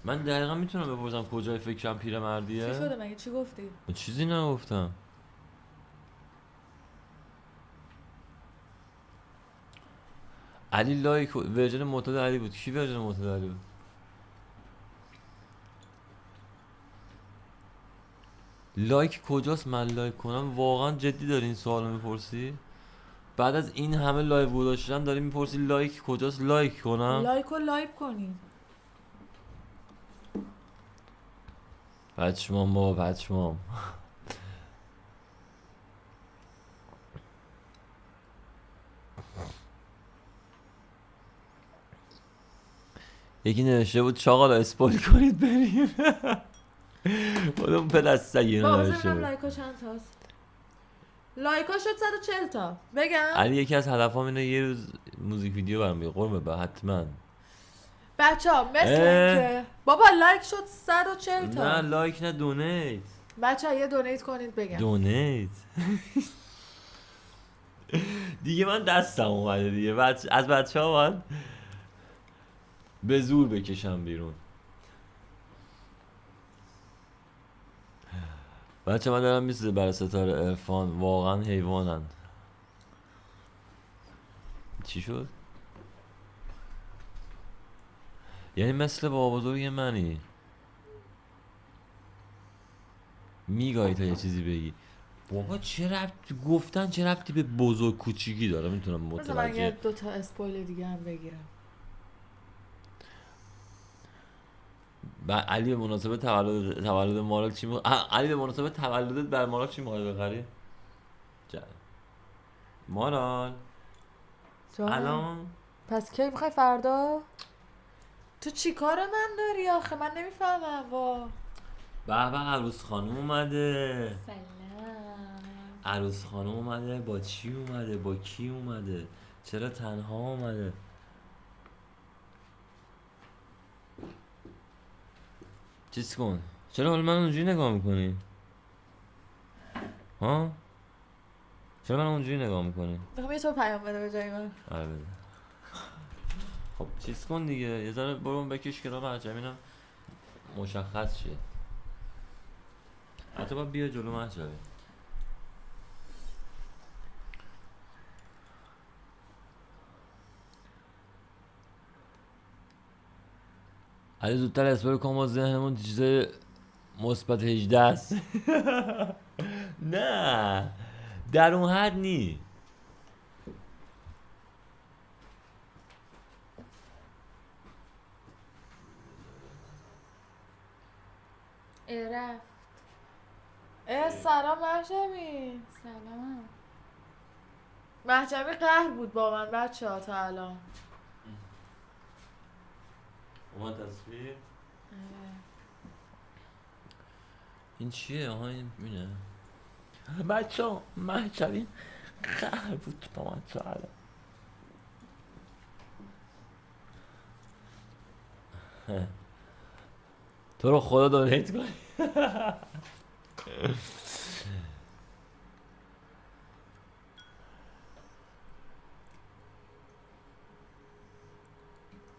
من دقیقا میتونم بپرسم کجای فکرم چی پیرمردیه؟ شده مگه چی گفتی؟ من چیزی نگفتم. علی لایک ورژن معتاد علی بود. کی ورژن معتاد علی بود؟ لایک کجاست من لایک کنم؟ واقعا جدی داری این سوالو میپرسی؟ بعد از این همه لایو گذاشتن داری میپرسی لایک کجاست لایک کنم؟ لایک و لایک کنید. پچمام بابا پچمام. یکی نوشته بود چاقالا اسپول کنید بریم. بودم پدستگی بابا نوشته بزنم بود. لایکا چند تاست؟ لایکا شد 140 تا. بگم علی یکی از هدفام اینه یه روز موزیک ویدیو برام بگیر قرمه به حتما. بچه ها مثل اینکه بابا لایک شد 140 نه تا. لایک نه دونیت. بچه ها یه دونیت کنید بگم. دونیت. دیگه من دستم اومده دیگه از بچه ها باید به زور بکشم بیرون. بچه من دارم میسته برای ستاره عرفان، واقعا حیوانن. چی شد؟ یعنی مثل بابا بزرگ منی میگاهی تا یه چیزی بگی. بابا چه ربطی گفتن، چه ربطی به بزرگ کوچیکی داره؟ میتونم مثل من یه متوجه. 2 تا اسپویل دیگه هم بگیرم. علی به مناسبت تولد مارال چی علی به مناسبت تولدت بر مارال چی می‌خوای بخری؟ مارال جانم. الان پس کی میخوای فردا؟ تو چی کار من داری آخه من نمیفهمم. وا به به عروس خانم اومده. سلام. عروس خانم اومده. با چی اومده؟ با کی اومده؟ چرا تنها اومده؟ چیز کن. چرا حالا من اونجوری نگاه میکنی؟ ها؟ چرا من اونجوری نگاه میکنی؟ میخوام یه تو پیام بده به جای من. آره بده. خب چیز کن دیگه، یه ذره برون بکش کنار محجم اینم مشخص شه. حتی باید بیا جلو محجبه. علی زودتر اسپر کن ما ذهنمون چیزای مثبت 18 است. نه در اون حد نی. رفت. سلام محجبی. سلام. محجبی قهر بود با من بچه ها تا الان. اومد تصویر. این چیه؟ آها این اینه. بچه ها محجبی قهر بود با من تا الان. تو رو خدا دونیت کنی.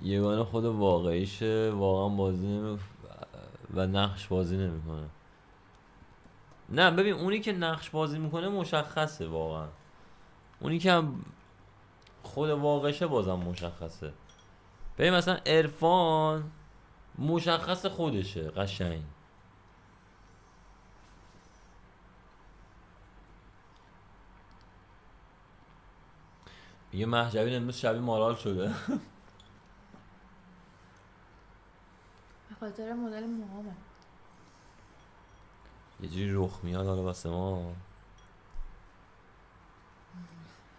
یگانه خود واقعیشه، واقعا بازی و نقش بازی نمیکنه. نه ببین اونی که نقش بازی میکنه مشخصه واقعا، اونی که هم خود واقعشه بازم مشخصه. ببین مثلا عرفان مشخص خودشه قشنگ. میگه مهجبین امروز شبیه مارال شده. به خاطر مدل موهامه. یه جوری رخ میاد حالا واسه ما.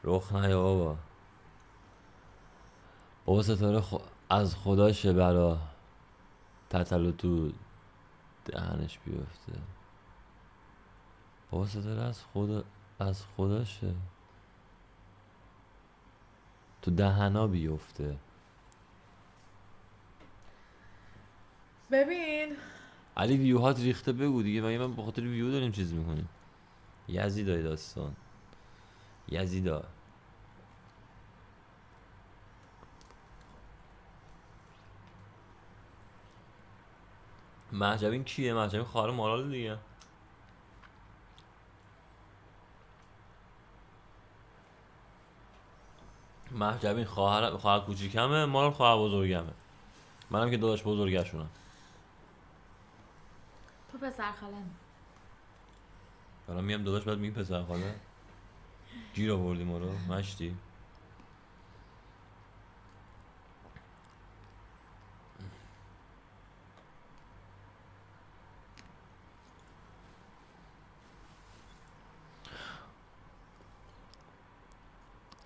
رخ نیا بابا. بابا ستاره از خداشه برا تتلو تو دهنش بیفته. بابا ستاره از خداشه تو دهنا بیفته. ببین علی ویوهات ریخته بگو دیگه، مگه من به خاطر ویو داریم چیز میکنیم؟ یزیدای داستان یزیدا. مهجبین کیه؟ مهجبین خواهر مارال دیگه. مهجبین خواهر کوچیکمه، مارال خواهر بزرگمه. منم که داداش بزرگشونم. تو پسر خالم. الان میگم داداش بعد میگی پسر خاله. گیر آوردی ما رو مشتی.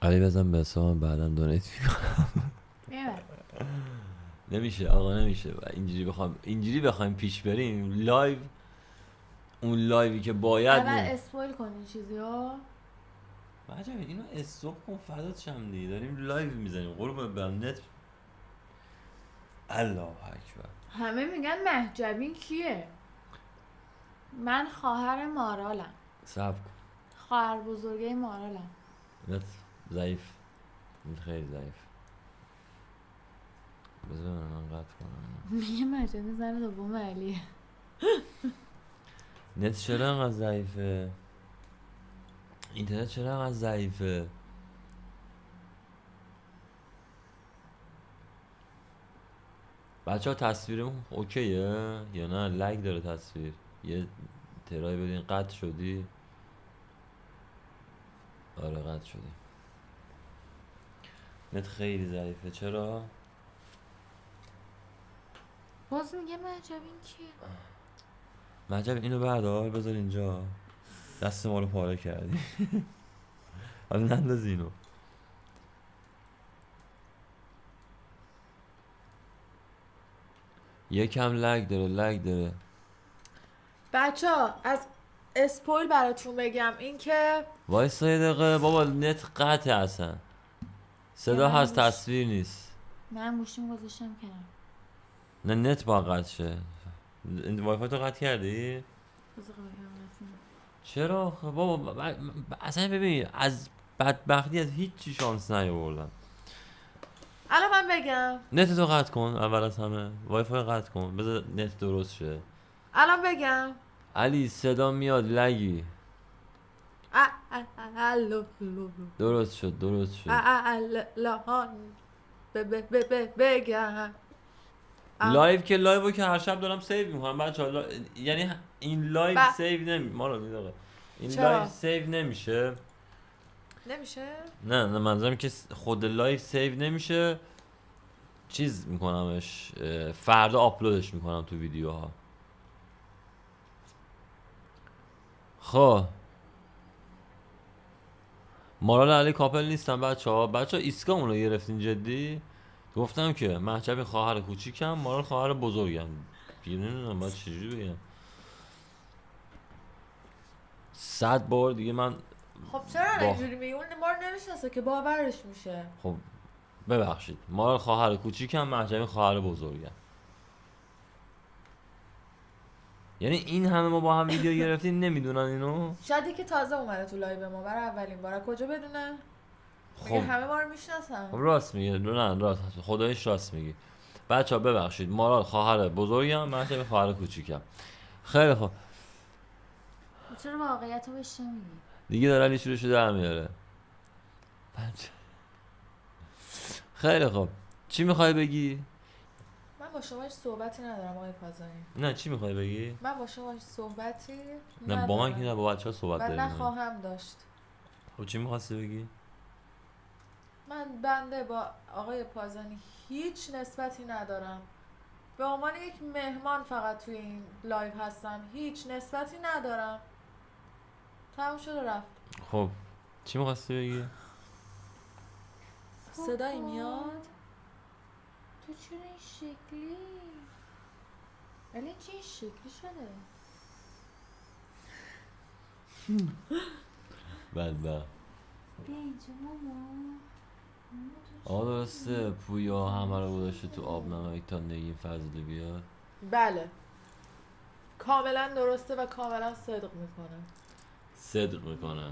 علی بزن به حسابم بعدم دونیت میکنم. میبر. نمیشه آقا نمیشه. اینجوری بخوایم پیش بریم لایو، اون لایوی که باید اول اسپویل کنی چیزیو. مهجبین اینو استوب کن فدات شم دیگه، داریم لایو میزنیم قربون برم نت. الله اکبر. همه میگن مهجبین کیه؟ من خواهر مارالم. صبر کن. خواهر بزرگه مارالم. نت ضعیف، نت خیلی ضعیف. بذار من قطع کنم. میگه مهجبین زن دوم علیه. نت چرا انقدر ضعیفه؟ اینترنت چرا انقدر ضعیفه؟ بچه ها تصویرمون اوکیه یا نه لگ داره تصویر؟ یه ترای بدین. قطع شدی؟ آره قطع شدی. نت خیلی ضعیفه. چرا؟ باز میگه مهجبین کیه؟ مهجبین اینو بردار بذار اینجا. دست ما رو پاره کردی. حالا ننداز اینو. یکم لگ داره. بچه ها از اسپویل براتون بگم این که وایسا یه دقیقه بابا نت قطعه اصلا. صدا هست تصویر نیست. من گوشیم گذاشتم کنار. نه نت با قطع شه. وای فای تو قطع کردی؟ بذار بگم رسیم. چرا آخه بابا اصلا ببین از بدبختی از هیچی شانس نیاوردم. الان من بگم. نت تو قطع کن اول از همه. وای فای قطع کن بذار نت درست شه. الان بگم. علی صدا میاد لگی. الو درست شد. الان بگم. لایو که لایو که هر شب دارم سیو میکنم بچه‌ها. یعنی این لایو سیو نمی ما رو دیگه. این لایو سیو نمیشه. نه منظورم که خود لایو سیو نمیشه. چیز میکنمش فردا آپلودش میکنم تو ویدیوها. خب مارال علی کاپل نیستن بچه‌ها ایسکامون رو گرفتین جدی. گفتم که مهجبین خواهر کوچیکم، مارال خواهر بزرگم. نمیدونم باید چجوری بگم. 100 بار دیگه من. خب چرا اینجوری میگی؟ اون ما رو نمیشناسه که باورش میشه. خب ببخشید مارال خواهر کوچیکم، مهجبین خواهر بزرگم. یعنی این همه ما با هم ویدیو گرفتیم نمیدونن اینو؟ شاید یکی تازه اومده تو لایو ما برای اولین بار. کجا بدونه؟ میگه خب همه ما رو میشناسن. راست میگه، نه راست، خدایش راست میگی. بچه‌ها ببخشید، مارال خواهر بزرگم، من چه خواهر کوچیکم. خیلی خوب چرا واقعیت رو بهش نمیگی؟ دیگه داره لیشورشو در میاره. خیلی خوب، چی میخوای بگی؟ من با شما هیچ صحبتی ندارم آقای پازانی. نه چی میخوای بگی؟ من با شما هیچ صحبتی نه با من که ندارم. نه، با بچه‌ها صحبت و داریم. نخواهم داشت. خب چی میخواستی بگی؟ من بنده با آقای پازانی هیچ نسبتی ندارم. به عنوان یک مهمان فقط توی این لایو هستم. هیچ نسبتی ندارم. تموم شد و رفت. خب چی میخواستی بگی؟ صدایی میاد؟ تو چرا این شکلی؟ الان چی این شکلی شده؟ بله بیا اینجا ماما. آقا درسته پویا همه رو گذاشته تو آب نمک تا نگین فضلی بیاد. بله، کاملا درسته و کاملا صدق میکنه. صدق میکنه.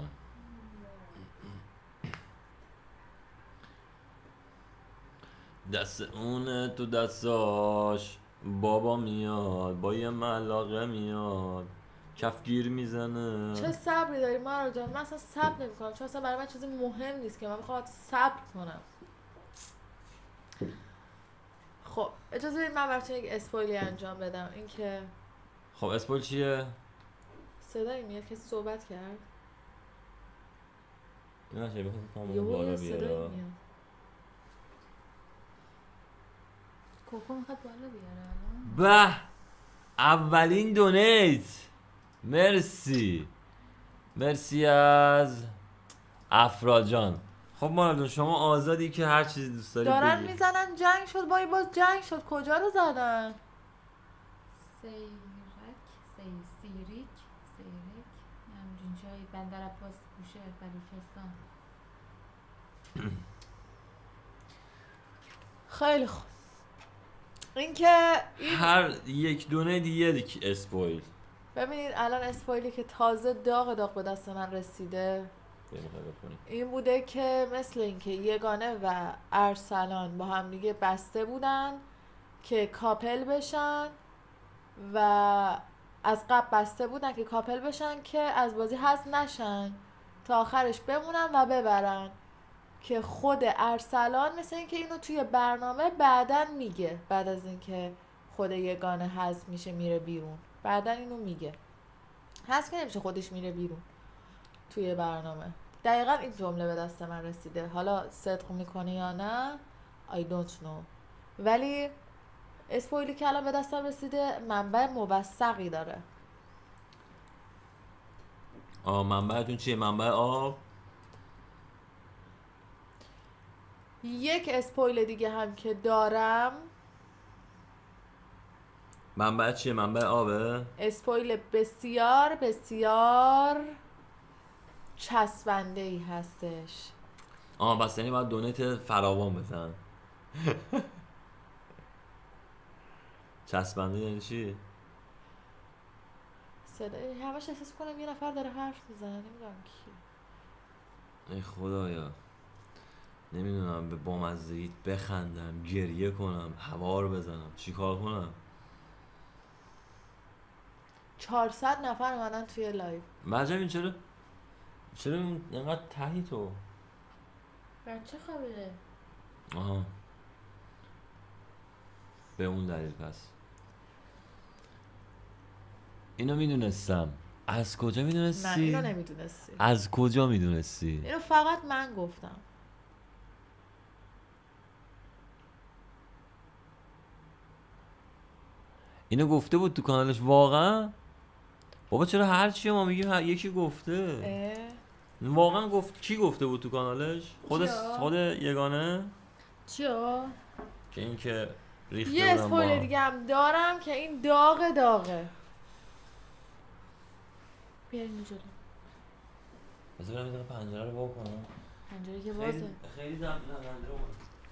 دست اونه تو دستاش، بابا میاد با یه ملاقه میاد، کفگیر میزنه. چه صبری داری مارو جان؟ من اصلا صبر نمیکنم، چون اصلا برای من چیزی مهم نیست که من بخوام صبر کنم. خب اجازه بدید من براتون یک اسپویلی انجام بدم. اینکه خب اسپویل چیه؟ صدایی میاد کسی صحبت کرد؟ نه چه بخوام کامل یهو بالا یه صدایی بیاره. میاد. کوکو میخواد بالا بیاره الان. به اولین دونیت، مرسی، مرسی از افراجان. خب مارالون شما آزادی که هر چیزی دوست داری دارن بگی. میزنن جنگ شد، باز جنگ شد. کجا رو زدن؟ سیریک همجون جایی بندر عباس بوشه بلوچستان. خیلی خوب. اینکه هر یک دونیت یک اسپویل. ببینید الان اسپویلی که تازه داغ به دست من رسیده این بوده که مثل اینکه یگانه و ارسلان با هم دیگه بسته بودن که کاپل بشن و از قبل بسته بودن که کاپل بشن که از بازی حذف نشن تا آخرش بمونن و ببرن، که خود ارسلان مثل اینکه اینو توی برنامه بعدن میگه، بعد از اینکه خود یگانه حذف میشه میره بیرون بعدن اینو میگه. حذف که نمیشه، خودش میره بیرون توی برنامه. دقیقا این جمله به دست من رسیده. حالا صدق میکنه یا نه I don't know، ولی اسپویلی که الان به دستم رسیده منبع موثقی داره. منبعتون چیه؟ منبع آب؟ یک اسپویل دیگه هم که دارم. منبع چیه؟ منبع آبه؟ اسپویل بسیار بسیار چسبنده ای هستش. بس یعنی باید دونیت فراوان بزن. چسبنده یعنی چی؟ صدای همش احساس کنم یه نفر داره حرف میزنه، نمیدونم کی. ای خدایا، نمیدونم به بامزدگیت بخندم، گریه کنم، هوار بزنم، چی کار کنم؟ 400 نفر اومدن توی لایو. مرجم این چرا اینقدر تهی تو؟ بچه خوابه. آها به اون دلیل. پس اینو میدونستم. از کجا میدونستی؟ نه اینو نمیدونستی. از کجا میدونستی؟ اینو فقط من گفتم. اینو گفته بود تو کانالش واقعا؟ بابا چرا هر چی ما میگیم یکی گفته؟ واقعا گفت؟ کی گفته بود تو کانالش؟ خود یگانه؟ چیا؟ که این که ریخته یه بودن اسپویل با دیگه هم دارم که این داغه. بیارین جلو. بذار برم یه دقیقه پنجره رو وا کنم. پنجره که بازه. خیلی دم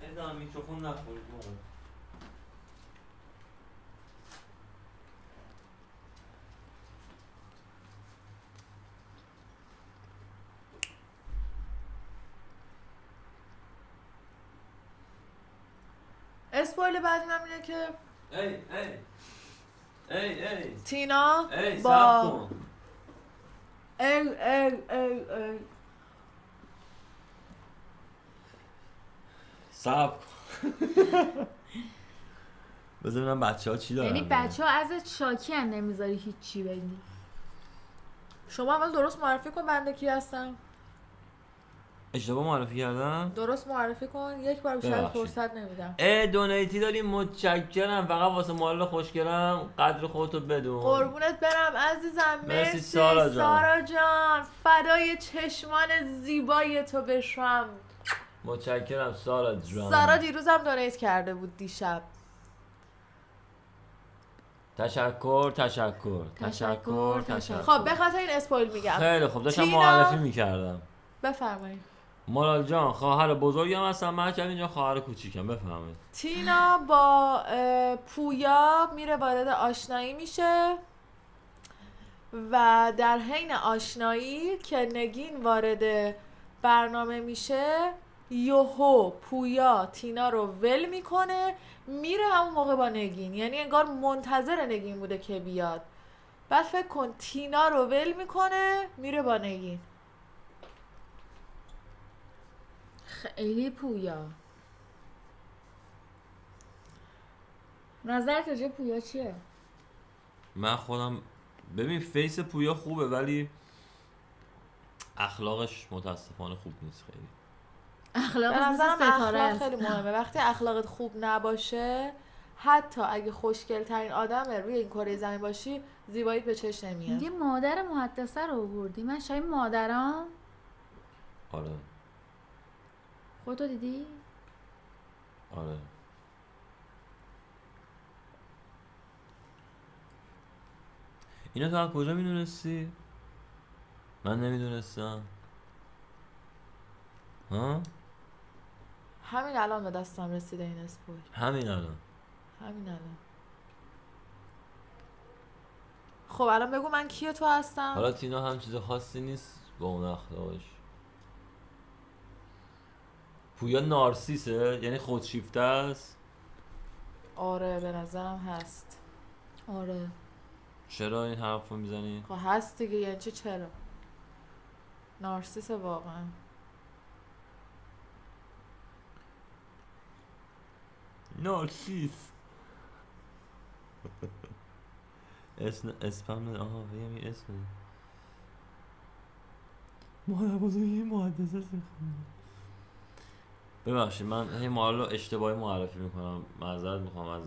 خیلی دم میکروفون نخورید. اسپویل بعدی من اینه که ای تینا صبر با کن. ای صبر کن. بذار ببینم بچه‌ها چی دارن. یعنی بچه ها ازت شاکی هم نمیذاری هیچی بگی. شما اول درست معرفی کن بنده کی هستم. اشتباه معرفی کردم؟ درست معرفی کن. یک بار بیشتر ببخشید. فرصت نمیدم. دونیتی داریم، متشکرم. فقط واسه مال خوشگلم قدر خودتو بدون. قربونت برم عزیزم. مرسی مرسی سارا جان. سارا جان. فدای چشمان زیبای تو بشم. متشکرم سارا جان. سارا دیروزم دونیت کرده بود دیشب. تشکر. خب به خاطر این اسپویل میگم. خیلی خوب، داشتم تینا. معرفی میکردم. بفرمایید. مارال جان خواهر بزرگم هستم، من اینجا خواهر کوچیکم. بفهمید. تینا با پویا میره وارد آشنایی میشه و در حین آشنایی که نگین وارد برنامه میشه یوهو پویا تینا رو ول میکنه میره همون موقع با نگین، یعنی انگار منتظر نگین بوده که بیاد. بعد فکر کن تینا رو ول میکنه میره با نگین. خیلی پویا. نظرت راجع به پویا چیه؟ من خودم ببین فیس پویا خوبه ولی اخلاقش متاسفانه خوب نیست خیلی. اخلاق به نظرم ستاره اخلاق است. خیلی مهمه. وقتی اخلاقت خوب نباشه حتی اگه خوشگل ترین آدم روی این کره زمین باشی زیباییت به چشم نمیاد. میگه مادر محدثه رو آوردی. من شاید مادرام. آره خودتو دیدی؟ آره. اینو تو از کجا میدونستی؟ من نمیدونستم. ها؟ همین الان به دستم رسیده این اسپویل. همین الان. همین الان. خب الان بگو من کیه تو هستم؟ حالا تینا هم چیز خاصی نیست با اون اخلاقش. پویا نارسیسه؟ یعنی خودشیفته است؟ آره به نظرم هست. آره. چرا این حرف رو میزنی؟ خب هست دیگه، یعنی چرا؟ نارسیس واقعا. نارسیس. اسپم آها بگم این اسم مادر بزرگی محدثه ببخشید من هی مال رو اشتباهی معرفی میکنم، معذرت میخوام از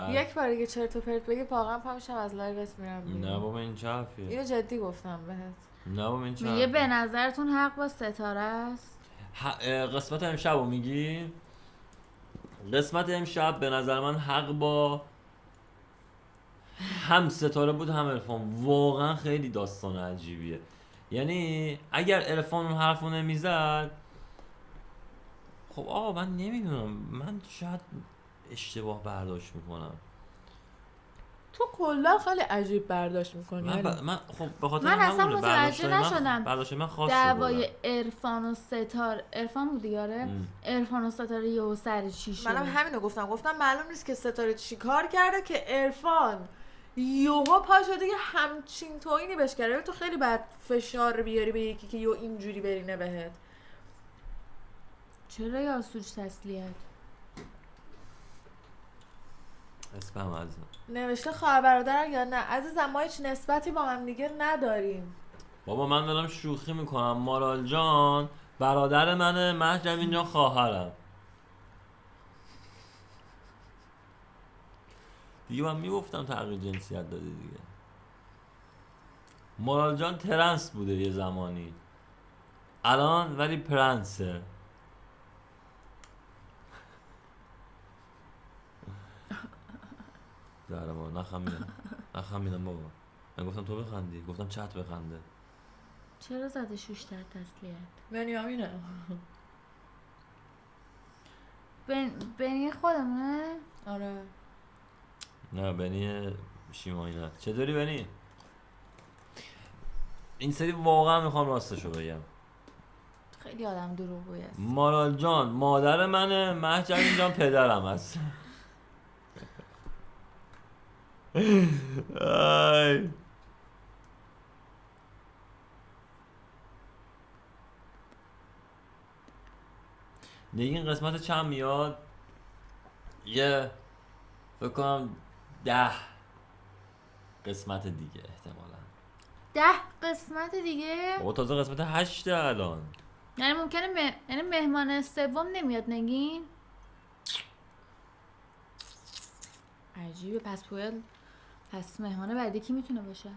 یک بار دیگه چرت و پرت بگی واقعا پا میشم از لایو اسم میرم بیرون. نه بابا این چه حرفیه؟ اینو جدی گفتم بهت. نه بابا این چه میگه حرفیه؟ به نظرتون حق با ستاره است؟ قسمت امشب رو میگی؟ قسمت امشب به نظر من حق با هم ستاره بود هم عرفان. واقعا خیلی داستان عجیبیه. یعنی اگر عرفان اون حرفو نمیزد خب آقا من نمیدونم، من شاید اشتباه برداشت میکنم. تو کلا خیلی عجیب برداشت میکنی. من خب به خاطر من اصلا همونه. متوجه نشدم. برداشت من خاصه دعوای عرفان و ستاره، عرفان بود دیاره. ام. عرفان و ستاره یهو سر چی شد؟ منم همینو گفتم معلوم نیست که ستاره چی کار کرده که عرفان یوها پا شده که همچین تویینی بهش کرده. تو خیلی بد فشار بیاری به یکی که یو اینجوری برینه بهت. چرا یاسوج تسلیت؟ اسپم از نوشته خواهر برادرم یا نه؟ عزیزم ما هیچ نسبتی با هم دیگه نداریم. بابا من دارم شوخی میکنم. مارال جان برادر منه، محجم اینجا خواهرم. دیگه من میگفتم تغییر جنسیت داده دیگه. مارال جان ترنس بوده یه زمانی، الان ولی پرنسه. داره بابا نخمیدم بابا. من گفتم تو بخندی، گفتم چت بخنده. چرا زده شوشتر تسلیت؟ بنیامینه. بنی خودمونه؟ آره. نه بنی شیمایی نه. چطوری بنی؟ این سری واقعا میخوام راستشو بگم. خیلی آدم دروغگویی است. مارال جان مادر منه، مهجوین جان پدرم هست. آی. دیگه این قسمت چند میاد؟ یه فکر کنم 10 قسمت دیگه احتمالا. 10 قسمت دیگه؟ بابا تازه قسمت 8 الان. یعنی ممکنه یعنی مهمان سوم نمیاد نگین؟ عجیبه. پس مهمان بعدی کی میتونه باشه؟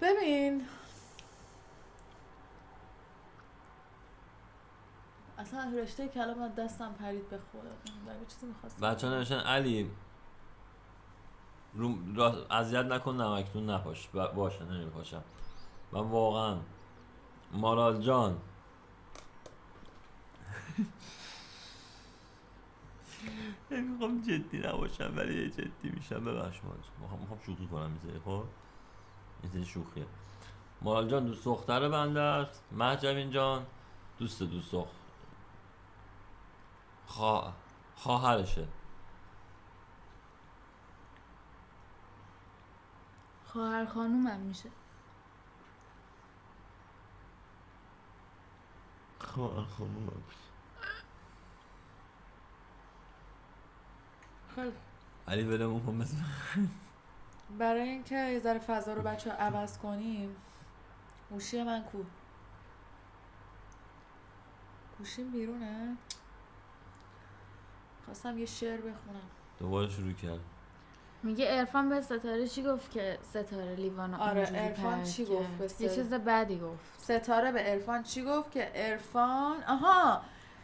ببین اصلا رشته کلام از دستم پرید به خدا. یه چیزی می‌خواستم بچه ها نوشتن علی اذیت نکن نمکتون نپاش. باشه نمیپاشم. من واقعا مارال جان میخوام جدی نباشم ولی یه جدی میشم. ببخش مارال جان، میخوام شوخی کنم میزه. خب این شوخیه. مارال جان دوست دختر بنده است. مهجوین جان دوست دختر خواهرشه. خواهر خانومم میشه. خواهر خانومم. خیلی علی ولمون کن مثل برای اینکه یه ذره فضا رو بچه عوض کنیم، گوشی من کو؟ گوشیم بیرونه؟ خواستم یه شعر بخونم. دوباره شروع کرد. میگه عرفان به ستاره چی گفت که ستاره لیوانو آره اونجوری عرفان پرت چی کرد؟ گفت به یه چیز بدی گفت. ستاره به عرفان چی گفت که عرفان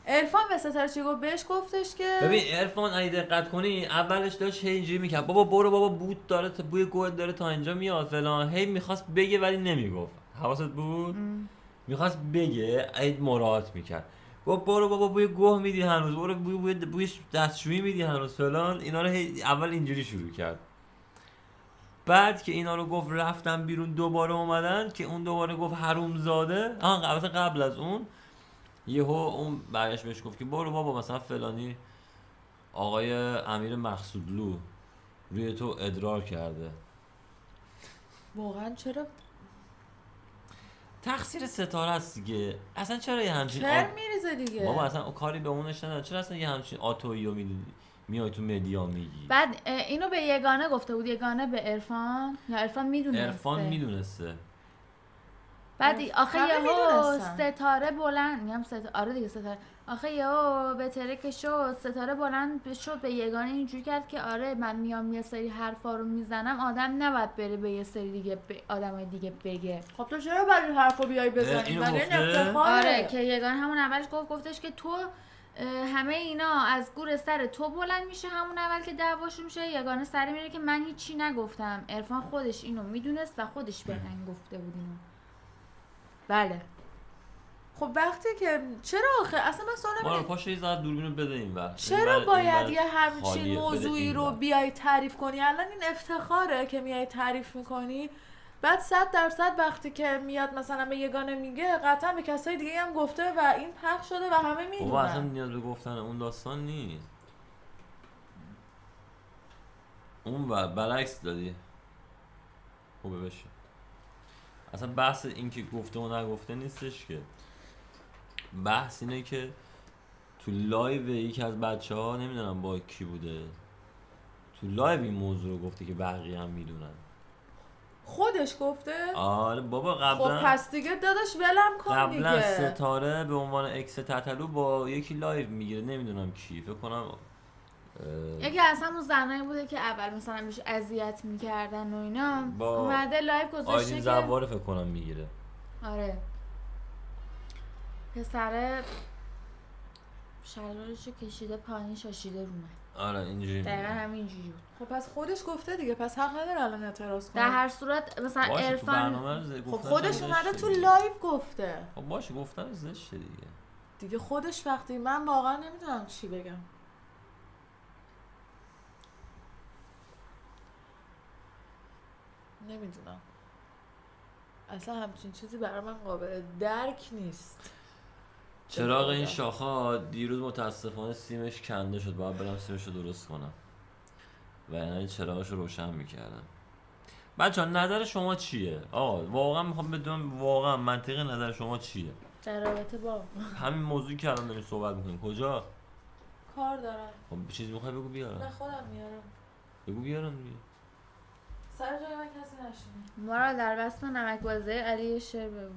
عرفان به ستاره چی گفت؟ بهش گفتش که ببین عرفان اگه دقت کنی اولش داشت هی اینجوری میکرد بابا برو بابا بود داره بوی گوه داره تا اینجا میاد فلان. هی میخواست بگه ولی نمیگفت. حواست بود؟ میخواست بگه عید مراعات میکرد. گفت برو بابا بوی گوه میدی هنوز، برو بوی دستشویی میدی هنوز فلان. اینا رو هی اول اینجوری شروع کرد. بعد که اینا رو گفت رفتن بیرون دوباره اومدن که اون دوباره گفت حرومزاده. البته قبل از اون یهو اون برگشت بهش گفت که برو بابا مثلا فلانی آقای امیر مقصودلو روی تو ادرار کرده. واقعا چرا تقصیر ستاره است دیگه. اصلا چرا یه همچین میریزه دیگه؟ بابا اصلا کاری به اونش نداره. چرا اصلا یه همچین آتویی رو میای تو مدیا میگی؟ بعد اینو به یگانه گفته بود. یگانه به عرفان یا عرفان میدونسته؟ عرفان میدونسته. بعد آخه همه یهو میدونستن. ستاره بلند میگم آره دیگه ستاره. آخه یهو به تره که شد ستاره بلند شد به یگانه اینجوری کرد که آره من میام یه سری حرفا رو میزنم، آدم نباید بره به یه سری دیگه آدمای دیگه بگه. خب تو چرا برای این حرفو بیای بزنی؟ اینو برای گفته؟ افتخاره. آره که یگانه همون اولش گفتش که تو همه اینا از گور سر تو بلند میشه. همون اول که دعواشون میشه یگانه سری میره که من هیچی نگفتم. عرفان خودش اینو میدونست و خودش به من گفته بود اینو. بله. خب وقتی که چرا آخه اصلا من سوالم ما رو اینه پاش یه ذره دوربین رو بده این وقت. چرا باید یه همچین خالیه. بده موضوعی این رو ور. بیای تعریف کنی؟ الان این افتخاره که میای تعریف میکنی. بعد 100% وقتی که میاد مثلا به یگانه میگه قطعا به کسای دیگه هم گفته و این پخش شده و همه بابا اصلا میدونن. نیاز به گفتن اون داستان نیست. اون برعکس دادی. خوبه بشه. اصلا بحث این که گفته و نگفته نیستش که. بحث اینه که تو لایو یکی از بچه ها نمیدونم با کی بوده، تو لایو این موضوع رو گفته که بقیه هم میدونن. خودش گفته؟ آره بابا قبلا خب پس دیگه داداش ولم کن قبلا دیگه. ستاره به عنوان اکس تتلو با یکی لایو میگیره نمیدونم کی، فکر کنم یکی از همون زنایی بوده که اول مثلا بهش اذیت میکردن و اینا با اومده لایو گذاشته آیدین که زواره فکر کنم میگیره. آره پسره شلوارشو کشیده پایین شاشیده رومه. آره اینجوری دقیقا میگه. همینجوری بود. خب پس خودش گفته دیگه، پس حق نداره الان اعتراض کنه. در هر صورت مثلا باشه تو عرفان برنامه رو خب گفتنش خودش هم اومده زشته تو دیگه. لایو گفته خب باشه گفتن زشته دیگه. دیگه خودش وقتی من واقعا نمیدونم چی بگم. نمیدونم، اصلا همچین چیزی برای من قابل درک نیست. چراغ این خدا. شاخه دیروز متاسفانه سیمش کنده شد، باید برم سیمش رو درست کنم و این چراغش رو روشن میکردم. بچه ها نظر شما چیه؟ آقا واقعا میخوام بدونم واقعا منطقی نظر شما چیه؟ در رابطه با همین موضوعی که الان داریم صحبت میکنیم کجا؟ کار دارم. خب چیزی میخوای بگو نه بیارم. خودم میارم. بگو بیارم دیگه. سر جای من کسی نشینه. ما را در وصف نمک بازه علی یه شعر بگو.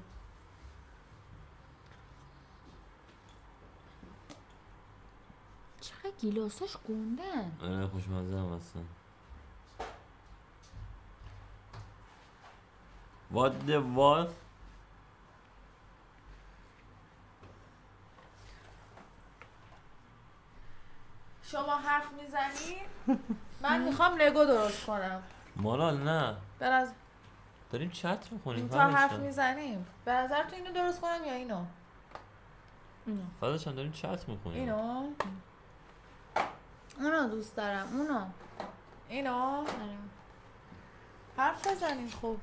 چقدر گیلاساش گوندن. آره خوشمزه هم هستن. What the what؟ شما حرف میزنی من میخوام لگو درست کنم. مارال نه به نظر داریم چت میکنیم. تا حرف میزنیم به نظر تو اینو درست کنم یا اینو؟ اینو. فضاشم داریم چت میکنیم. اینو؟ اونو دوست دارم. اونو. اینو؟ آره. حرف بزنیم خب.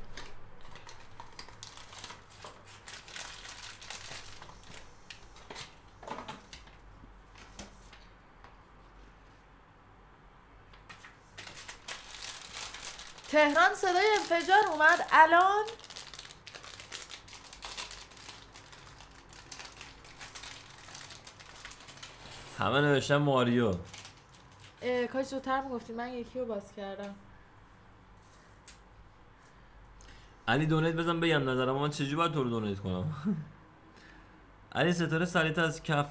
تهران صدای انفجار اومد الان. همه نوشتن ماریو. کاش زودتر میگفتی، من یکی رو باز کردم. علی دونیت بزن بگم نظرم من چجوری باید تو رو دونیت کنم. علی ستاره سریعتر از کفر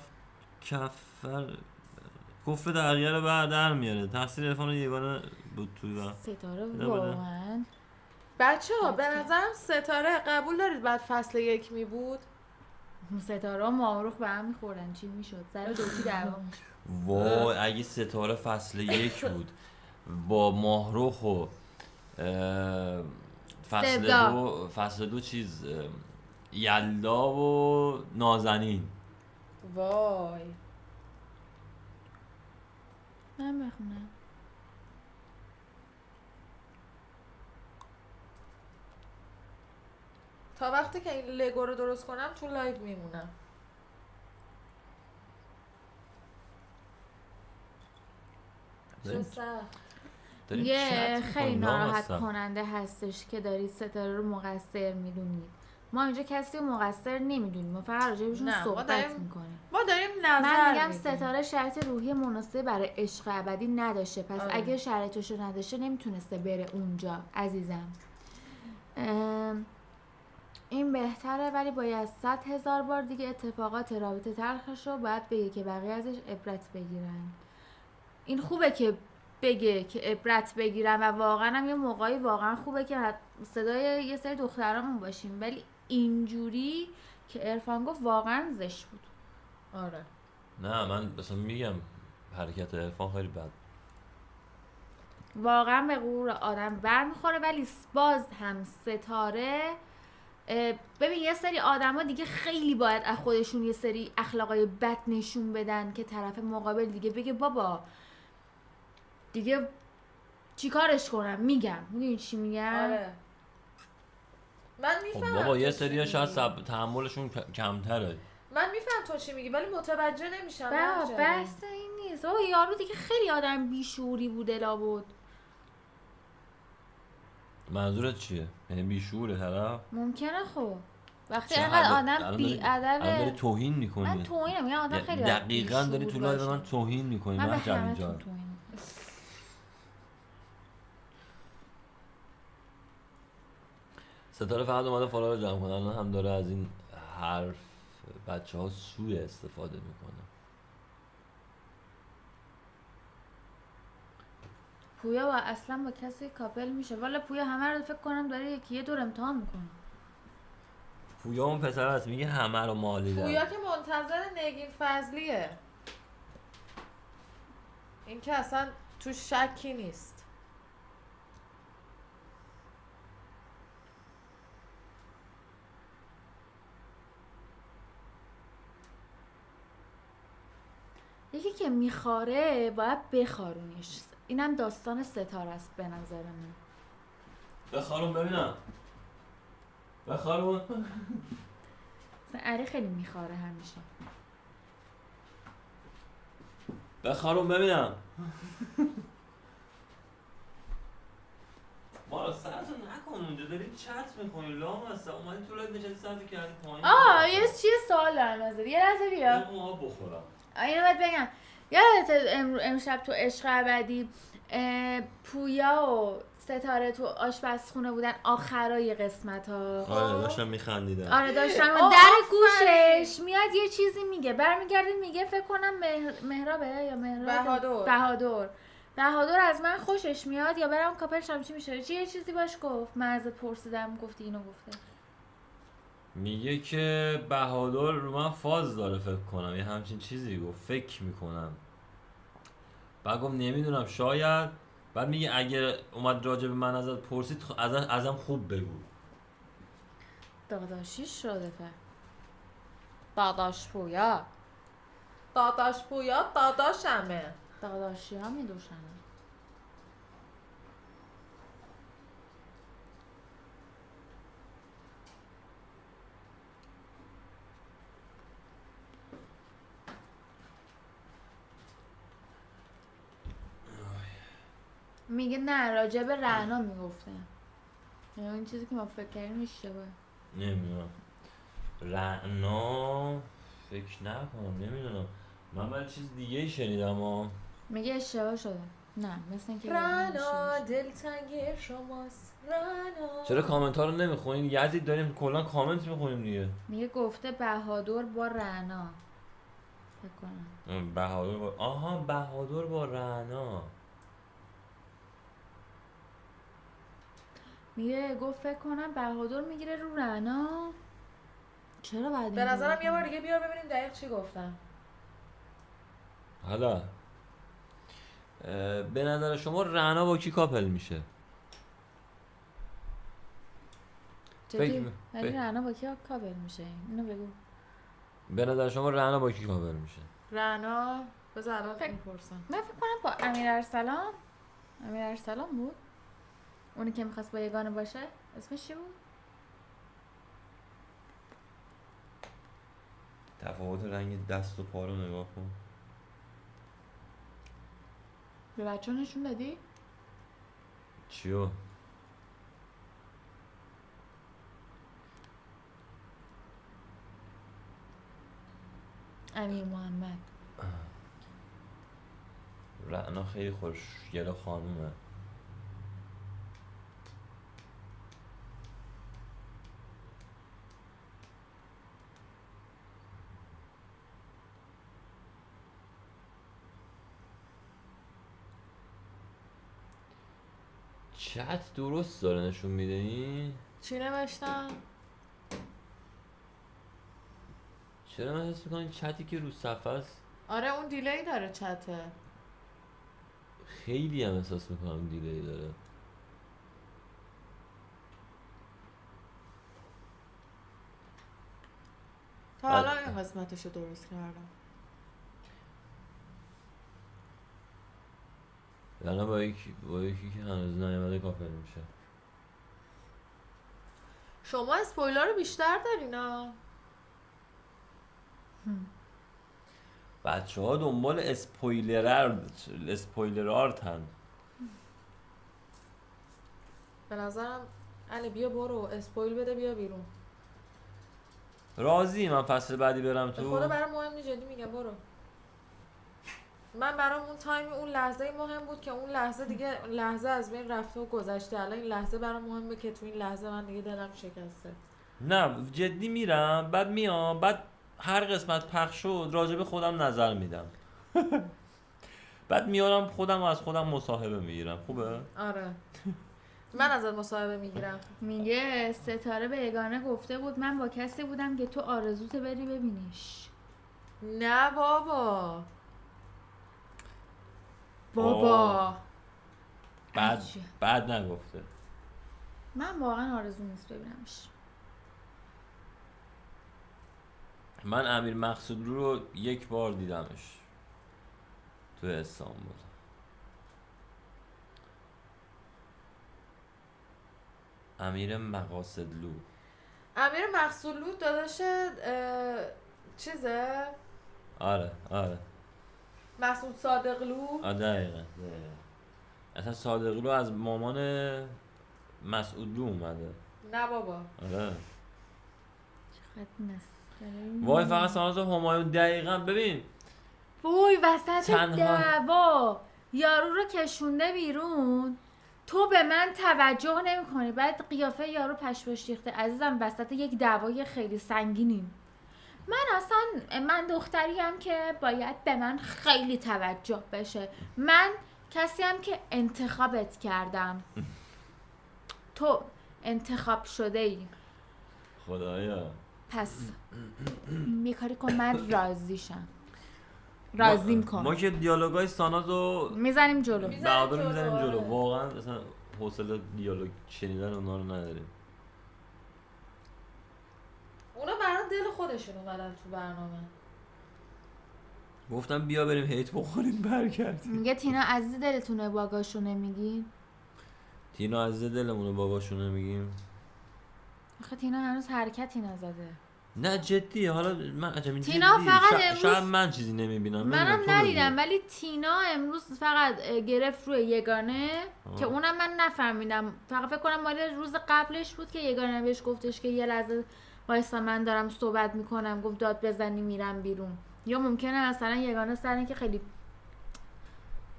کفر دقیقه رو در میاره. تقصیر عرفان یگانه بود توی و ستاره بده. واقعا. بچه ها به نظرم ستاره قبول دارید بعد فصل 1 می بود؟ ستاره و ماهرخ به هم میخوردن چی میشد؟ سر دوتی دعوا میشد. وای اگه ستاره فصل 1 بود با ماهرخ و فصل دو چیز یلدا و نازنین. وای من بخونم. تا وقتی که این لگو رو درست کنم تو لایو میمونم. چه سخت. داریم یه چت خیلی می‌کنیم، ناراحت لامصب. کننده هستش که دارید ستاره رو مقصر میدونید. ما اینجا کسی رو مقصر نمیدونیم، ما فقط راجع بهشون نه، ما صحبت داریم میکنیم. ما داریم نظر من میگم میدیم. ستاره شرط روحی مناسب برای عشق ابدی نداشته، پس آره. اگه شرطشو نداشته نمیتونسته بره اونجا عزیزم. این بهتره، ولی باید 100,000 بار دیگه اتفاقات رابطه تلخش رو باید بگه که بقیه ازش عبرت بگیرن. این خوبه که بگه که عبرت بگیرن و واقعا هم یه موقعی واقعا خوبه که صدای یه سری دخترامون باشیم، ولی اینجوری که عرفان گفت واقعا زشت بود. آره نه من مثلا میگم حرکت عرفان خیلی بد. واقعا به غرور آدم برمیخوره، ولی باز هم ستاره ببین یه سری آدما دیگه خیلی باید از خودشون یه سری اخلاقای بد نشون بدن که طرف مقابل دیگه بگه بابا دیگه چیکارش کنم. میگم میدونی چی میگم؟ آره من خب میفهمم. بابا یه تو چی سری شاید میگی. تحملشون کمتره. من میفهم تو چی میگی ولی متوجه نمیشم. بابا بحث این نیست. بابا یارو دیگه خیلی آدم بیشوری بوده لابد. منظورت چیه؟ یعنی بیشوره طرف؟ ممکنه خب وقتی چه اینقدر الان آدم داری بی‌ادبه. توهین میکنی. من توهینم، یه آدم خیلی باید دقیقاً داری تو بیشعور لایو من باشه. توهین میکنی. من به من جمع همتون جان توهین می‌کنم. ستاره فقط اومده فالا رو جمع کنه، الان هم داره از این حرف بچه ها سوء استفاده میکنه. پویا با اصلا با کسی کاپل میشه؟ والا پویا همه رو فکر کنم داره یکی یه دور امتحان میکنه. پویا اون پسر هست میگه همه رو مالیدن. پویا که منتظر نگین فضلیه، این که اصلا تو شکی نیست. یکی که میخاره باید بخارونیش. اینم داستان ستاره است به نظر من. بخارون ببینم. بخارون. مثلا اره خیلی میخواره همیشه. بخارون ببینم. مارا سرتو نکن اونجا داری چت میکنی لام هسته اومدی تو لایت نشستی سرتو کردی پایین. یه سوال دارم ازت. یه لحظه بیا. بگو آب بخورم. اینو باید بگم. یادت امشب تو عشق ابدی پویا و ستاره تو آشپزخونه بودن آخرای قسمت ها. آره داشتم میخندیدم. آره داشتم آه، در آفرین. گوشش میاد یه چیزی میگه، برمیگرده میگه فکر کنم مهرابه یا بهادر از من خوشش میاد یا برم کاپلشم چی میشه، یه چیزی باش گفت، من ازت پرسیدم گفتی اینو گفته. میگه که بهادر رو من فاز داره فکر کنم یه همچین چیزی گفت فکر میکنم. بعد گفت نمیدونم شاید. بعد میگه اگه اومد راجع به من ازت پرسید ازم خوب بگو. داداشی شده داداش پویا. داداش پویا داداشمه. داداشی ها میدوشنه. میگه نه راجع به رعنا میگفته. یعنی این چیزی که ما فکر کردیم اشتباهه. نمیدونم رعنا فکر نکنم نمیدونم من باید چیز دیگه ای شنیدم ها. میگه اشتباه شده. نه مثل اینکه رانا دلتنگ شماست رانا. چرا کامنت ها رو نمیخونین؟ یزید داریم کلا کامنت میخونیم دیگه. میگه گفته بهادر با رعنا فکر کنم. بهادر با بهادر با رعنا. میگه گفت فکر کنم بهادر میگیره رو رعنا. چرا بعد به نظرم یه بار دیگه بیار ببینیم دقیق چی گفتم. حالا به نظر شما رعنا با کی کاپل میشه؟ جدی ولی رعنا با کی کاپل میشه؟ اینو بگو. به نظر شما رعنا با کی کاپل میشه؟ رعنا بذار الان فکر- میپرسم. من فکر کنم با امیر ارسلان بود. اونی که میخواست با یگانه باشه اسمش چی بود؟ تفاوت رنگ دست و پا رو نگاه کن. به بچه ها نشون دادی؟ چیو؟ امیر محمد. رعنا خیلی خوشگل خانومه. چت درست داره نشون میده این؟ چی نوشتم؟ چرا من حس میکنم چتی که رو صفحه است آره اون دیلی داره چته. خیلی هم احساس میکنم دیلی داره. تا حالا این قسمتشو درست کردم. یعنی با یکی که هنوز نیومده کافر میشه. شما اسپویلر رو بیشتر دارین ها. بچه ها دنبال اسپویلرارتن. به نظرم علی بیا برو اسپویل بده بیا بیرون. راضی من فصل بعدی برم به تو. خدا برام مهم نیست جدی میگم برو. من برام اون تایم اون لحظه مهم بود که اون لحظه دیگه لحظه از بین رفته و گذشته. الان این لحظه برام مهمه که تو این لحظه من دیگه دلم شکسته. نه جدی میرم بعد میام بعد هر قسمت پخش شد راجع به خودم نظر میدم. بعد میارم خودم و از خودم مصاحبه میگیرم. خوبه؟ آره. من ازت مصاحبه میگیرم. میگه ستاره به یگانه گفته بود من با کسی بودم که تو آرزوت بری ببینیش. نه بابا. بابا بعد نگفته. من واقعا آرزو نیست ببینمش. من امیر مقصودلو رو یک بار دیدمش تو استانبول. امیر مقاصدلو. امیر مقصودلو داداش چیزه؟ آره آره مسعود صادقلو. دقیقا. اصلا صادقلو از مامان مسعودلو اومده. نه بابا. آره چقدر مسخره. وای فقط ساناز همایون دقیقا ببین وای وسط تنها- دعوا یارو رو کشونده بیرون، تو به من توجه نمی کنی، بعد قیافه یارو پشمش ریخته. عزیزم وسط یک دعوای خیلی سنگینیم، من دختریم که باید به من خیلی توجه بشه، من کسیم که انتخابت کردم، تو انتخاب شده ای، خدایا. پس یه کاری کن من راضیشم، راضیم کن. ما که دیالوگای سانازو میزنیم جلو. بهادر میزنیم جلو. واقعا اصلا حوصله دیالوگ شنیدن اونا رو نداریم. اونا برای دل خودشون اومدن تو برنامه. گفتم بیا بریم هیت بخوریم برگردیم. میگه تینا عزیز دلتونه باگاشو نمیگی؟ تینا عزیز دلمونو باباشو نمیگیم. آخه تینا هنوز حرکتی نزده. نه جدیه. حالا من عجب تینا جدیه. فقط امروز- شاید من چیزی نمیبینم. منم ندیدم ولی تینا امروز فقط گرفت روی یگانه که اونم من نفهمیدم، فقط فکر کنم مال روز قبلش بود که یگانه بهش گفتش که یه لحظه وایسا من دارم صحبت میکنم، گفت داد بزنی میرم بیرون. یا ممکنه مثلا یگانه سر اینکه خیلی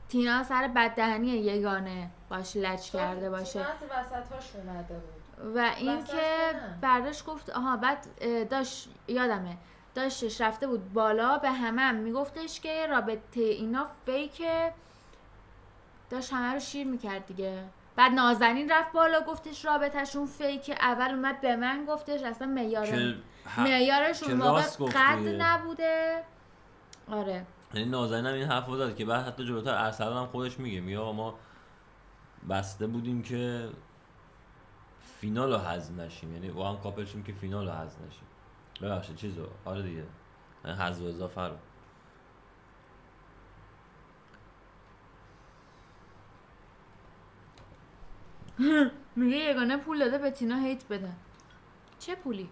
تینا سر بددهنی یگانه باش لج کرده باشه تینا از وسط‌هاش اومده بود. و این وسط که نه. برداشت گفت آها بعد داشت یادمه داشتش رفته بود بالا به همه میگفتش که رابطه اینا فیکه، داشت همه رو شیر میکرد دیگه. بعد نازنین رفت بالا گفتش رابطهشون فیکه، اول اومد به من گفتش اصلا معیارش که اون موقع راست گفت قد دیگه. نبوده. آره یعنی نازنین هم این حرف رو زد که بعد حتی جلوتر ارسلان هم خودش میگه آقا ما بسته بودیم که فینال رو حذف نشیم، یعنی واقعا کاپل شیم که فینال رو حذف نشیم. ببخشید چیزو آره دیگه حذف و اضافه رو. میگه یگانه پول داده به تینا هیت بده. چه پولی؟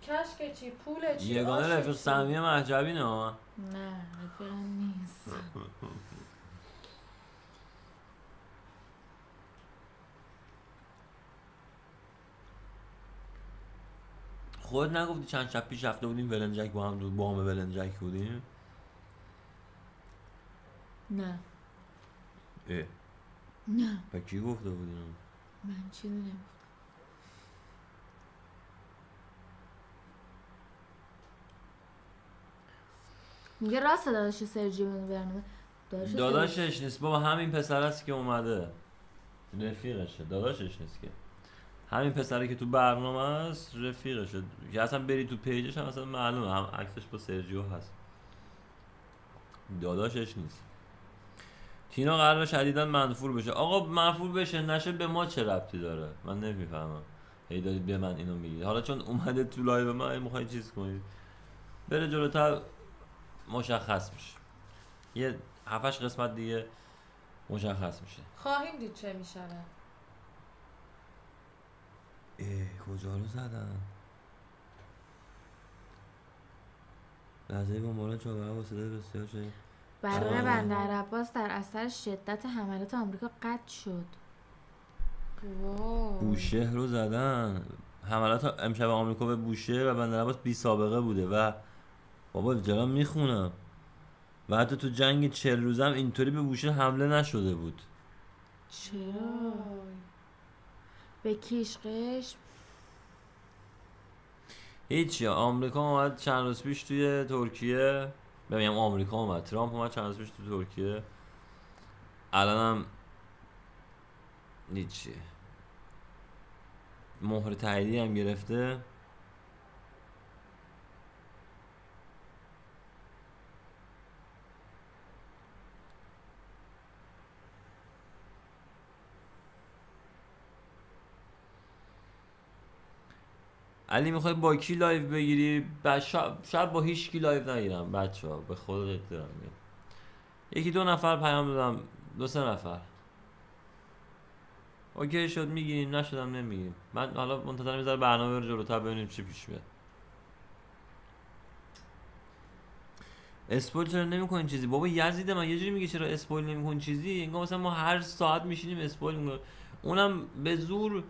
کشک چی پول چی یگانه آش رفیق چی؟ صمیمی مهجبی نه. نه رفیقم نیست. خود نگفتی چند شب پیش رفته بودیم ولنجک با هم بام ولنجک بودیم؟ نه اه نه با کی گفته بودیم؟ من چیزی نمیگفتم. میگه راست داداش سرجی من برنامه داداشش نیست بابا، همین پسر است که اومده رفیقشه. داداشش نیست که، همین پسره که تو برنامه است رفیقشه که اصلا بری تو پیجش هم اصلا معلومه هم عکسش با سرجیو هست. داداشش نیست. تینا قراره شدیداً منفور بشه. آقا منفور بشه نشه به ما چه ربطی داره؟ من نمیفهمم. هی دارید به من اینو میگید. حالا چون اومده تو لایو من میخواید چیز کنید بره جلوتر مشخص میشه. یه 7 قسمت دیگه مشخص میشه. خواهیم دید چه میشنه. کجا رو زدن؟ لحظه با مورد چوبه و صدای بسیار شدید. برای آه. بندر عباس در اثر شدت حملات آمریکا قطع شد. واو. بوشهر رو زدن. حملات امشب آمریکا به بوشهر و بندر عباس بی سابقه بوده و بابا جلال میخونم و حتی تو جنگ 40 روزه هم اینطوری به بوشهر حمله نشده بود. چرا؟ وای. به کیش قشم. هیچی. آمریکا اومد چند روز پیش توی ترکیه، ببینم آمریکا اومد، ترامپ اومد چند روز پیش توی ترکیه، الانم هیچی، مهر تاییدی هم گرفته. علی میخوای با کی لایو بگیری؟ شاید با هیچ کی لایو نگیرم بچه ها، به خود احترام میگم. یکی 2 نفر پیام دادم، 2-3 نفر اوکی شد میگیریم، نشدم نمیگیریم. من حالا منتظرم یه ذره برنامه بره جلوتر ببینیم چی پیش میاد. اسپویل چرا نمیکنین چیزی؟ بابا یزیده من یه جوری میگه چرا اسپویل نمیکنین چیزی، انگار مثلا ما هر ساعت میشینیم اسپویل میکنیم. اونم به زور.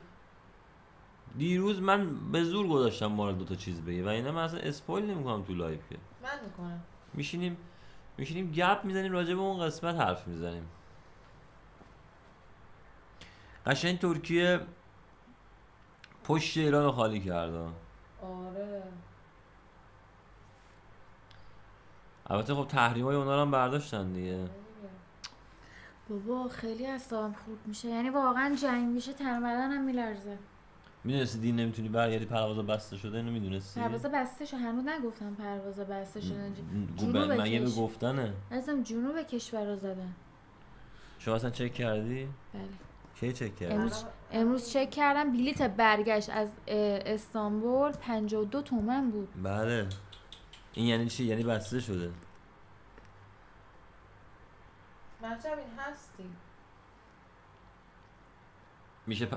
دیروز من به زور گذاشتم ما رو 2 تا چیز بگه و اینا من اصلا اسپویل نمیکنم تو لایو که. من میکنم. میشینیم گپ میزنیم راجع به اون قسمت حرف میزنیم. قشنگ ترکیه پشت ایران رو خالی کرده. آره. البته خب تحریمای اونا رو هم برداشتن دیگه. بابا خیلی اعصابم خورد میشه، یعنی واقعا جنگ میشه تن بدنم میلرزه. میدونستی دین نمیتونی برگردی، پروازا بسته شده، اینو میدونستی؟ پرواز بسته شده، هنوز نگفتم پرواز بسته شده. مگه به گفتنه؟ ازم جنوب کشور رو زدن. شما اصلا چک کردی؟ بله. کی چک کردی؟ امروز چک کردم بلیت برگشت از استانبول 52 تومن بود. بله. این یعنی چی؟ یعنی بسته شده. مرجب این هستی.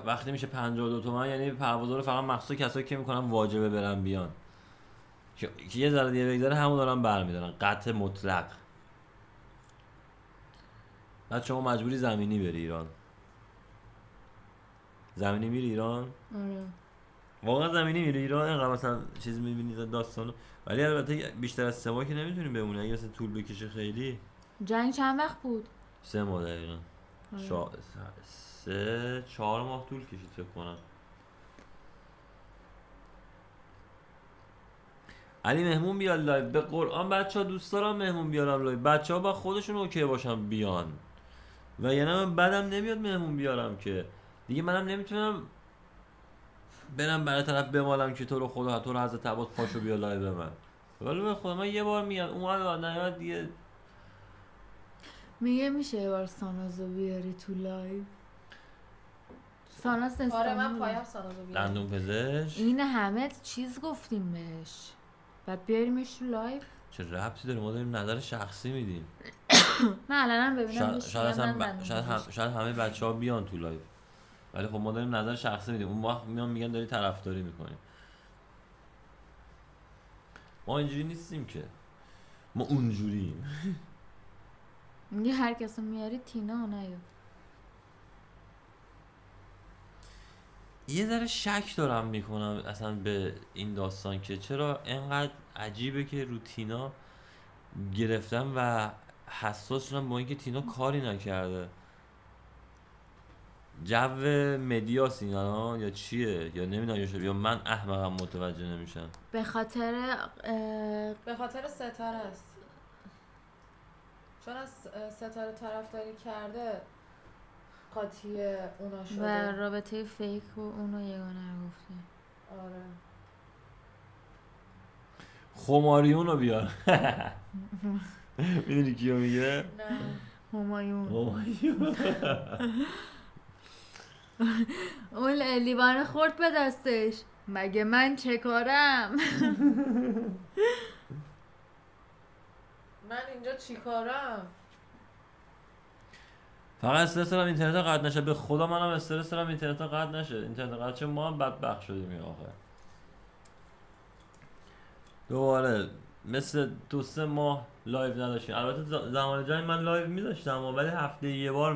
وقتی میشه 52 تومن یعنی پروازا رو فقط مخصوص کسایی که میکنن واجبه برن بیان. که یه ذره دیگه بگذره همون دارن برمیدارن، قطع مطلق. بعد شما مجبوری زمینی بری ایران. زمینی میری ایران؟ آره. واقعا زمینی میری ایران؟ اینقدر مثلا چیز میبینی داستانو. ولی البته بیشتر از 3 ماه که نمیتونیم بمونی، اگه مثلا طول بکشه خیلی. جنگ چند وقت بود؟ 3 ماه دقیقا. 3-4 ماه طول کشید فکر کنم. علی مهمون بیاد لایو، به قرآن بچه‌ها دوست دارم مهمون بیارم لایو. بچه‌ها با خودشون اوکی باشن بیان. و یعنی من بدم نمیاد مهمون بیارم که دیگه منم نمیتونم برم برای طرف بمالم که تو رو خدا تو رو حضرت عباس پاشو بیا لایو به من. ولی به خدا من یه بار میاد اومد نیاد دیگه. میگه میشه یه بار سانازو بیاری تو لایو. ساناز آره من استانبول. پایم سانازو بیارم. دندون پزشک این همه چیز گفتیم بهش، بعد بیاریمش تو لایو. چه ربطی داره؟ ما داریم نظر شخصی میدیم. من الانم ببینم شاید همه بچه‌ها بیان تو لایو، ولی خب ما داریم نظر شخصی میدیم. اون وقت میان میگن داری طرفداری میکنیم. ما اینجوری نیستیم که، ما اونجوریم. میگه هر کسو میاری تینا نیاد. یه ذره شک دارم میکنم اصلا به این داستان که چرا اینقدر عجیبه که رو تینا گرفتم و حساس شدم با اینکه تینا کاری نکرده. جو مدیاس اینا یا چیه یا نمیدونم، یا من احمقم متوجه نمیشم. به خاطر ستاره است. چون از ستاره طرفداری کرده قاطی اونا و شده. رابطه فیک و اونو یگانه رو گفته. آره. خماریون رو بیار. میدونی کیو میگه؟ نه. همایون. اون لیوان خورد به دستش، مگه من چه کارم؟ من اینجا چی کارم؟ فقط استرس دارم اینترنت قطع نشه. به خدا منم استرس دارم اینترنت قطع نشه. اینترنت قطع چه ما هم بدبخت شدیم این آخر. دوباره مثل 2-3 ماه لایو نداشتیم. البته زمان جنگ من لایو میذاشتم ولی هفته یه بار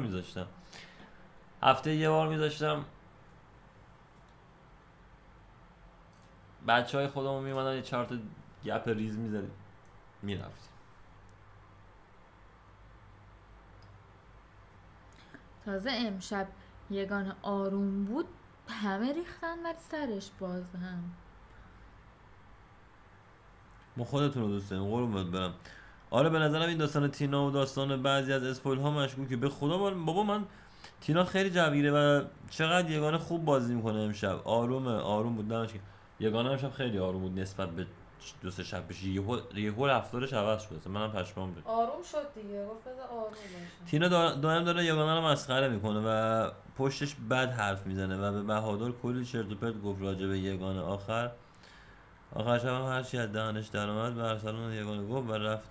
میذاشتم. بچه های خودمون میمدن یه 4 تا گپ ریز میزدیم میرفتیم. تازه امشب یگانه آروم بود، همه ریختن ولی سرش باز هم. ما خودتون رو دوست داریم قربونت برم. آره به نظرم این داستان تینا و داستان بعضی از اسپویل ها مشکوکه. به خدا بابا من تینا خیلی جوگیره و چقدر یگانه خوب بازی میکنه امشب. آروم بود دمش گرم. یگانه امشب خیلی آروم بود نسبت به 2-3 شب پیش. یهو رفتارش عوض شد. منم پشمام ریخت. آروم شد دیگه. گفت بذار آروم باشه. تینا دائم داره یگانه رو مسخره میکنه و پشتش بد حرف میزنه و به بهادر کلی چرت و پرت گفت راجع به یگانه. آخر شب هم هرچی از دهنش در اومد به ارسلان یگانه گفت و رفت.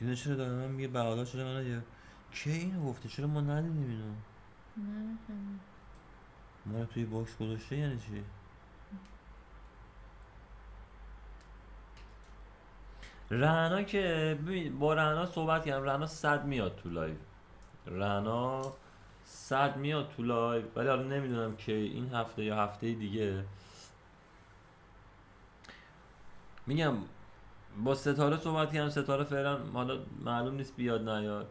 دیده چرا داره من میگه بهادر شده من یه کی اینو گفته چرا ما ندیدیم اینو ما رو توی باکس گذاشته یعنی چی؟ رعنا که ببین با رعنا صحبت کردم رعنا 100 میاد تو لایو رعنا 100 میاد تو لایو ولی حالا نمیدونم که این هفته یا هفته دیگه میگم با ستاره صحبت کردم ستاره فعلا حالا معلوم نیست بیاد نیاد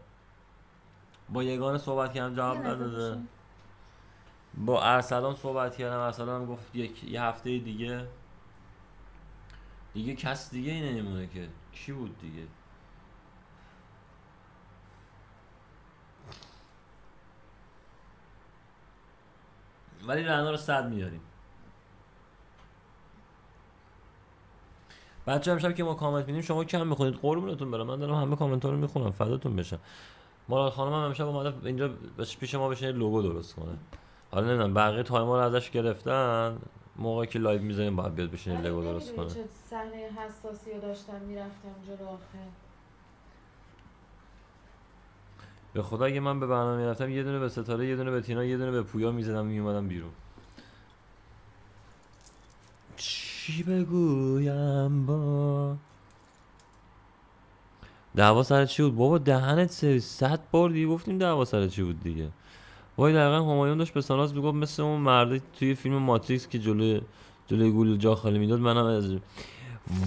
با یگانه صحبت کردم جواب نداده با ارسلان صحبت کردم ارسلان هم گفت یه هفته دیگه کس دیگه ای نمیمونه که کی بود دیگه ولی رعنا رو 100 میاریم بچه امشب که ما کامنت میدیم شما کم میخونید قربونتون برم من دارم همه کامنت ها رو میخونم فداتون بشم مراد خانم هم امشب اومده اینجا پیش ما بشینه لوگو درست کنه حالا نمیدونم بقیه تایما رو ازش گرفتن موقعی که لایو میذاریم باید بیاد بشینه لوگو درست کنه چه صحنه حساسی رو داشتم میرفتم جلو آخر به خدا اگه من به برنامه میرفتم یه دونه به ستاره یه دونه به تینا یه دونه به پویا میزدم میومدم بیرون چی بگویم با دعوا سر چی بود بابا دهنت سرویس 100 بار دیگه گفتیم دعوا سر چی بود دیگه وای دقیقا همایون داشت به ساناز میگفت مثل اون مرده توی فیلم ماتریکس که جلوی گول جا خالی میداد منم از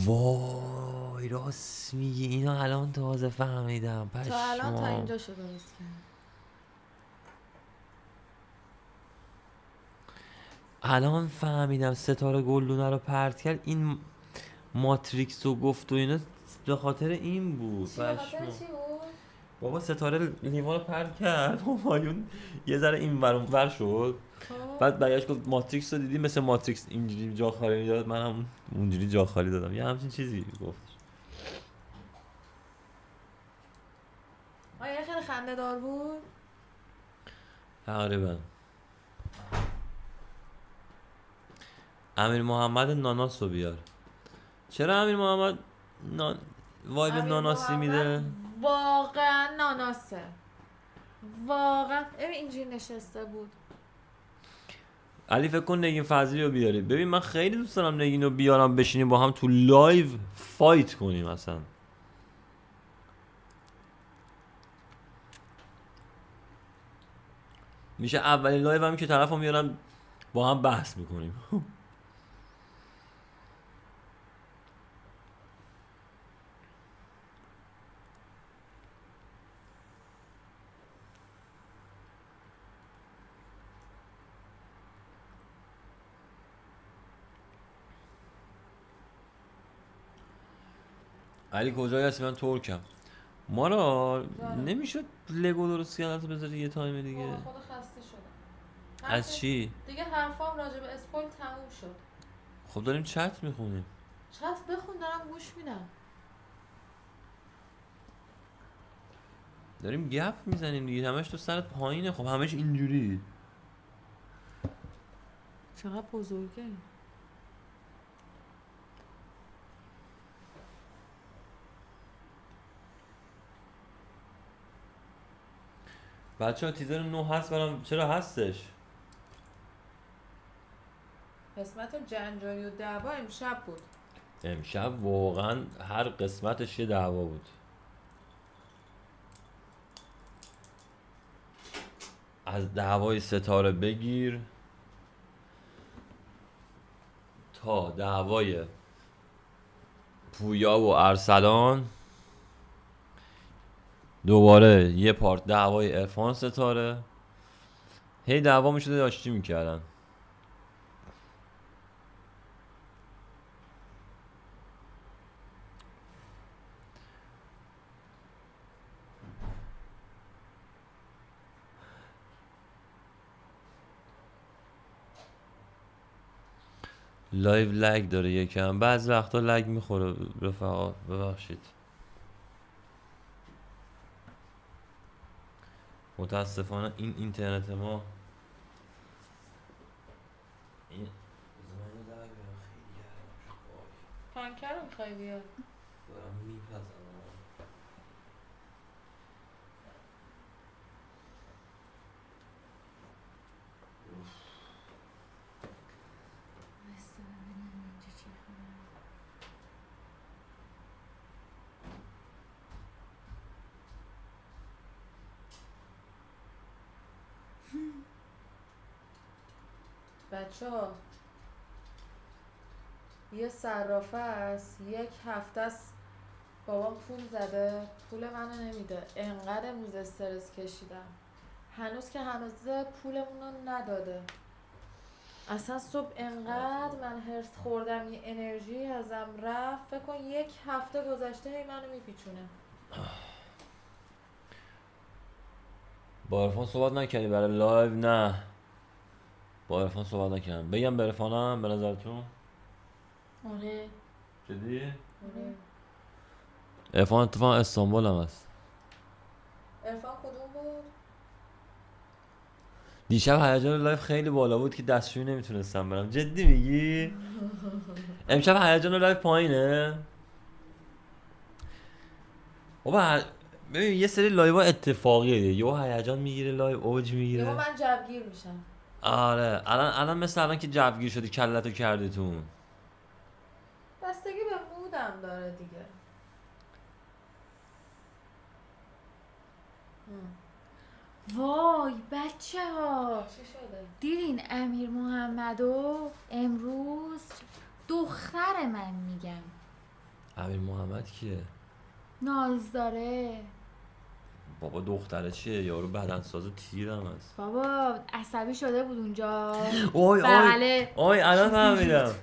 وای راست میگی اینا الان تازه فهمیدم تا الان تا پشمام اینجا شو درست کرد الان فهمیدم ستاره گلدونه رو پرت کرد این ماتریکس رو گفت و اینا به خاطر این بود چی به خاطر پشمام چی بود؟ بابا ستاره لیوان رو پرت کرد همایون یه ذره این ور اون ور شد خب بعد برگشت گفت ماتریکس رو دیدی مثل ماتریکس اینجوری جا خالی میداد منم اونجوری جا خالی دادم یه همچین چیزی گفت آیا خیلی خنده دار بود؟ تقریبا امیر محمد ناناس رو بیار چرا امیر محمد وایب امیر ناناسی محمد میده واقعا ناناسه واقعا اینجوری نشسته بود علی فکر کن نگین فضلی رو بیاری ببین من خیلی دوست دارم نگین رو بیارم بشینیم با هم تو لایو فایت کنیم اصلا میشه اولین لایو هم که طرف رو میارم با هم بحث میکنیم علی کجایی هستی من ترکم ما را نمیشد لگو درست کردن بذاری یه تایم دیگه خدا خسته شدم از چی؟ دیگه حرفام راجع به اسپویل تموم شد خب داریم چت میخونیم چت بخون دارم گوش میدم داریم گپ میزنیم دیگه همش تو سرت پایینه خب همش اینجوری چقدر بزرگه بچه ها تیزر 9 هست برام چرا هستش قسمت جنجالی و دعوا امشب بود امشب واقعا هر قسمتش یه دعوا بود از دعوای ستاره بگیر تا دعوای پویا و ارسلان دوباره یه پارت دعوای عرفان ستاره هی دعوا میشده داشتی میکردن لایو لگ داره یکم بعض وقتا لگ میخوره رفقا ببخشید متاسفانه این اینترنت ما این زمان در بیارم خیلی گرم پانکر رو میخوای بیاد دارم میپزم بچه ها یه صرافه است 1 هفته است بابام پول زده پول منو نمیده انقدر امروز استرس کشیدم هنوز پولمون رو نداده اصلا صبح انقدر من هرس خوردم یه انرژی ازم رفت فکر کن 1 هفته گذشته هی منو میپیچونه با عرفان صحبت نکردی برای لایو؟ نه با عرفان صحبت نکردم. بگم به عرفانم به نظرتون؟ آره جدی؟ آره عرفان اتفاقا استانبول هم هست. عرفان کدوم بود؟ دیشب هیجان لایف خیلی بالا بود که دستشویی نمیتونستم برم. جدی میگی؟ امشب هیجان لایف پایینه؟ بابا ببین یه سری لایو اتفاقیه دیگه یهو هیجان میگیره لایو اوج میگیره. یهو من جوگیر میشم آره الان مثل الان که جوگیر شدی کلتو کردی تو. بستگی به مودم داره دیگه وای بچه ها چی شده؟ دیدین امیر محمدو امروز دختر من میگم امیر محمد کیه؟ ناز داره بابا دختره چیه؟ یارو بدنساز تیرم هست. بابا عصبی شده بود اونجا اوی بله اوی الان فهمیدم.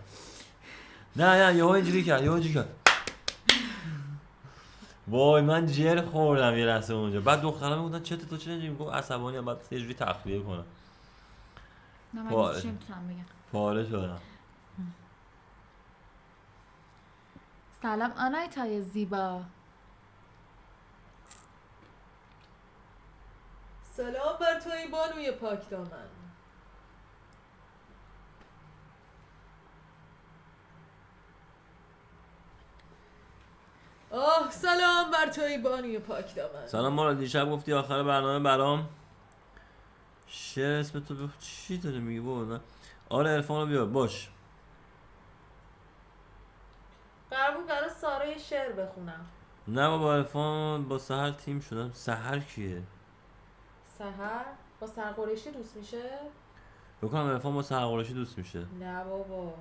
نه یهو اینجوری کرد وای من جر خوردم یه لحظه اونجا. بعد دخترم میگفتن تو چه اینجوری؟ میگفت عصبانی ام بعد یه جوری تخلیه کنم. نه من پاره. چی میتونم بگم. پاره شدم. سلام آنایتای زیبا. سلام بر توی بانوی پاک دامن. سلام بر توی بانوی پاک دامن. سلام مارا دیشب گفتی آخر برنامه برام شعر اسم تو چی داره میگی بابا؟ آره عرفان رو بیار باش. قرار سارا یه شعر بخونم. نه بابا عرفان با سحر تیم شدم. سحر کیه؟ سحر با سحر قریشی دوست میشه؟ بکنم عرفان با سحر قریشی دوست میشه. نه بابا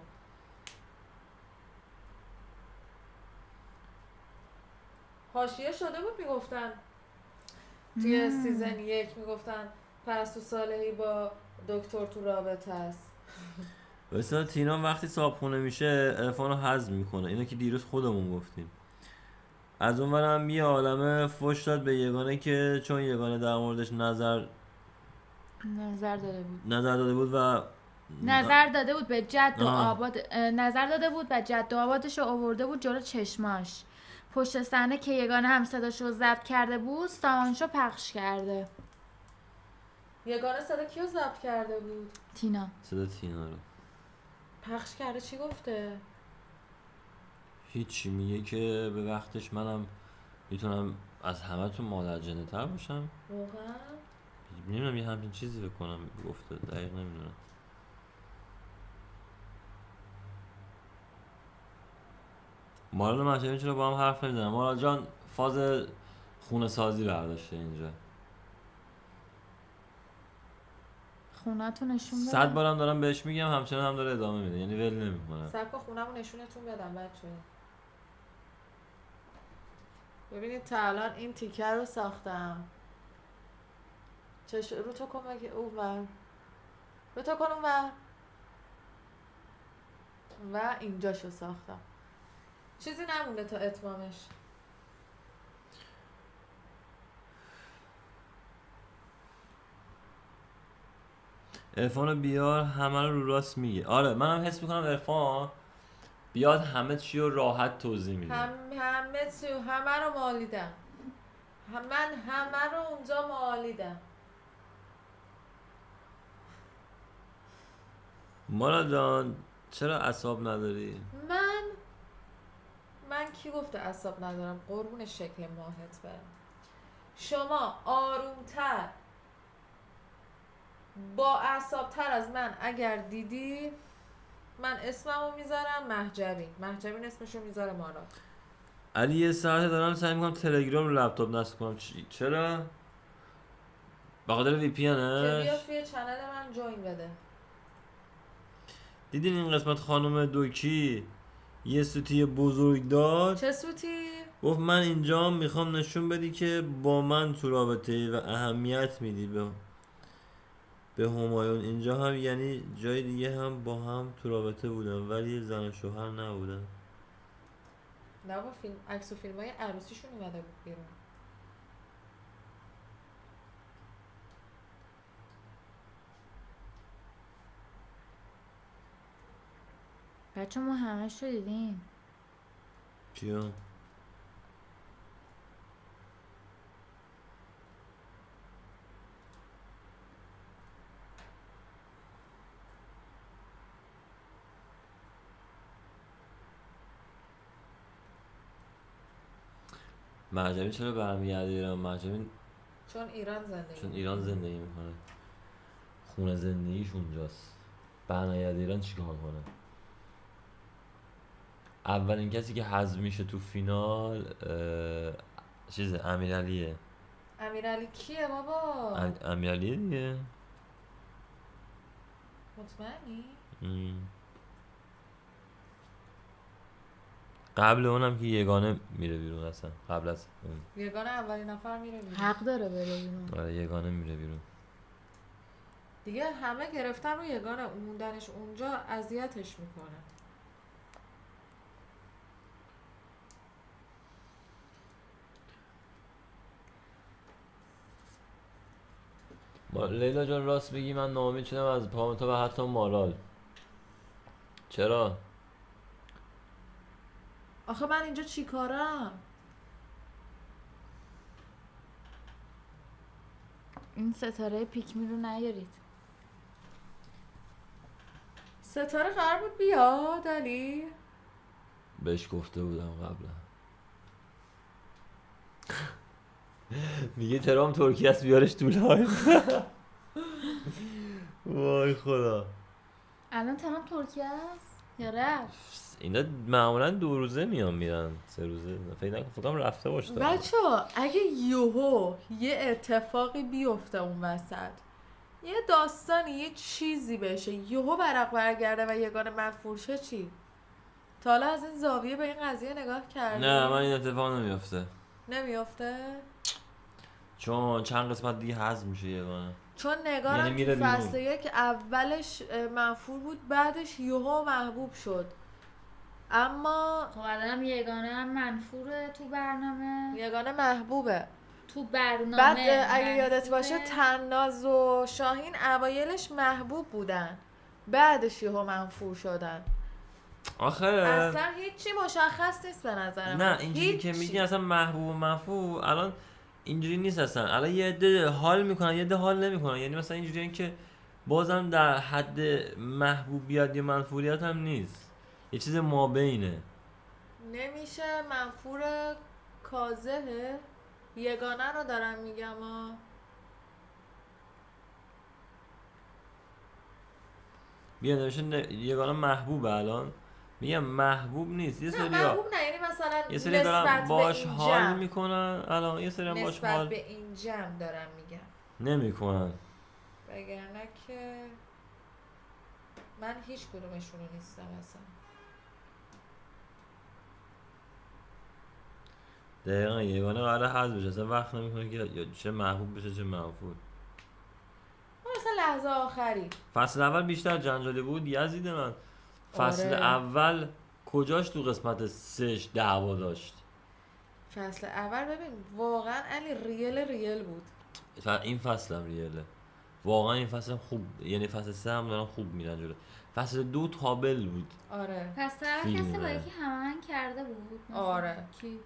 حاشیه شده بود میگفتن توی سیزن 1 میگفتن پرستو صالحی با دکتر تو رابطه است. مثلا تینا وقتی صابخونه میشه عرفان رو هضم میکنه. اینو که دیروز خودمون گفتیم. از اونورم یه عالمه فوش داد به یگانه که چون یگانه در موردش نظر نظر داده بود و نظر داده بود به جد و آه. آباد نظر داده بود و جد و آبادش رو آورده بود جلو چشماش پشت صحنه که یگانه هم صداش رو ضبط کرده بود سامانشو پخش کرده. یگانه صدا کیو ضبط کرده بود؟ تینا. صدا تینا رو پخش کرده چی گفته؟ هیچی میگه که به وقتش منم میتونم از همه تون مادر جنه تر باشم. واقعا؟ نمیدونم یه همچین چیزی بکنم گفته دقیق نمیدونم. مارال مشهدی چرا با هم حرف نمیزنم؟ مارال جان فاز خونه سازی برداشته اینجا. خونه‌تو نشون بده. 100 بارم دارم بهش میگم همچنان هم داره ادامه میده یعنی ول نمیکنه. سبک خونمو نشونتون بدم بچه. ببینید تا الان این تیکر رو ساختم. رو تو کن بگه اونور. رو تو کن اونور. و اینجاشو ساختم. چیزی نمونده تا اتمامش. عرفان رو بیار همه رو راست میگه. آره منم حس میکنم عرفان بیاد همه چی رو راحت توضیح میده. همه رو مالیدم. من همه رو اونجا مالیدم. مارا جان چرا اعصاب نداری؟ من کی گفته اعصاب ندارم؟ قربون شکل ماهت برم. شما آرومتر با اعصابتر از من اگر دیدی من اسممو میذارم مهجبین اسمشو میذاره مارا. علی یه ساعته دارم سعی میکنم تلگرام رو لپتاپ نصب کنم. چرا؟ بخاطر وی پی که بیاد انش؟ توی چنل من جوین بده. دیدین این قسمت خانم دوکی یه سوتی بزرگ داد، چه سوتی؟ گفت من اینجا میخوام نشون بدی که با من تو رابطه ای و اهمیت میدی به همایون. اینجا هم یعنی جای دیگه هم با هم تو رابطه بودن ولی زن و شوهر نبودن. نه با فیلم عکس و فیلم های عروسیشون اومده بود بیرون. بچه ما همش رو دیدیم. چیا؟ مرجبی چرا برمیگرده ایران؟ مرجبی چون ایران زندگی چون ایران زندگی میکنه، خونه زندگیش اونجاست. برنگرده ایران چیکار کنه؟ اولین کسی که حذف میشه تو فینال چیزه، امیرعلیه. امیرعلی کیه بابا؟ امیرعلیه دیگه. مطمئنی؟ ام. قبل اونم که یگانه میره بیرون اصلا، قبل از اون. یگانه اولین نفر میره بیرون. حق داره بره بیرون. آره یگانه میره بیرون. دیگه همه گرفتن رو یگانه، موندنش اونجا اذیتش میکنه. لیلا جان راست بگی من ناامید شدم از پامتا و حتی مارال. چرا؟ آخه من اینجا چی کارم؟ این ستاره پیکمی رو نیارید. ستاره قرار بود بیاد علی؟ بهش گفته بودم قبلا. میگه ترام ترکیه است بیارش تو لایف. وای خدا. الان تمام ترکیه است یا رفت؟ اینا معمولا 2 روزه میان میرن 3 روزه. فکر کنم رفته باشه. بچه اگه یهو یه اتفاقی بیفته اون وسط، یه داستانی یه چیزی بشه، یهو برق برگرده و یگانه مدفوع شه چی؟ تا حالا از این زاویه به این قضیه نگاه کردی؟ نه من این اتفاق نمیافته. نمیافته؟ چون چند قسمت دیگه حذف میشه یگانه. چون نگارم یعنی میره تو بیرون. فصل یک اولش منفور بود، بعدش یهو محبوب شد. اما خب الانم یگانه هم منفوره تو برنامه. یگانه محبوبه. تو برنامه بعد اگه یادت باشه منفوره. تناز و شاهین اوایلش محبوب بودن، بعدش یهو منفور شدن. آخه اصلا هیچی مشخص نیست به نظر من. نه اینجوری که هیچی. میگی اصلا محبوب و مفهوم الان اینجوری نیست اصلا. الان یه عده حال میکنن یه عده حال نمیکنن. یعنی مثلا اینجوریه که بازم در حد محبوبیت یا منفوریت هم نیست، یه چیز مابینه. نمیشه منفور کاذبه. یگانه رو دارم میگم ها. بیا نمیشه یگانه محبوبه الان. میگم محبوب نیست. یه نه سری محبوب نه، یعنی مثلا یه سری نسبت دارن به باش این حال جمع. میکنن الان، یه سری هم باش نسبت حال به این جمع دارم میگم، نمیکنن. وگرنه که من هیچ کدومشونو نیستم اصلا. دقیقا یگانه قراره حذف بشه، اصلا وقت نمیکنه که یا چه محبوب بشه چه منفور. مثلا لحظه آخری فصل اول بیشتر جنجالی بود یزید من. فصل آره. اول کجاش تو قسمت 3 دعوا داشت. فصل اول ببین واقعا علی ریل بود. این فصل هم ریاله واقعا. این فصل هم خوب، یعنی فصل 3 هم دارن خوب میرن جلو. فصل 2 تابل بود. آره پس طرف فیلم کسی با نه. یکی هماهنگ کرده بود مثلا؟ آره. کی؟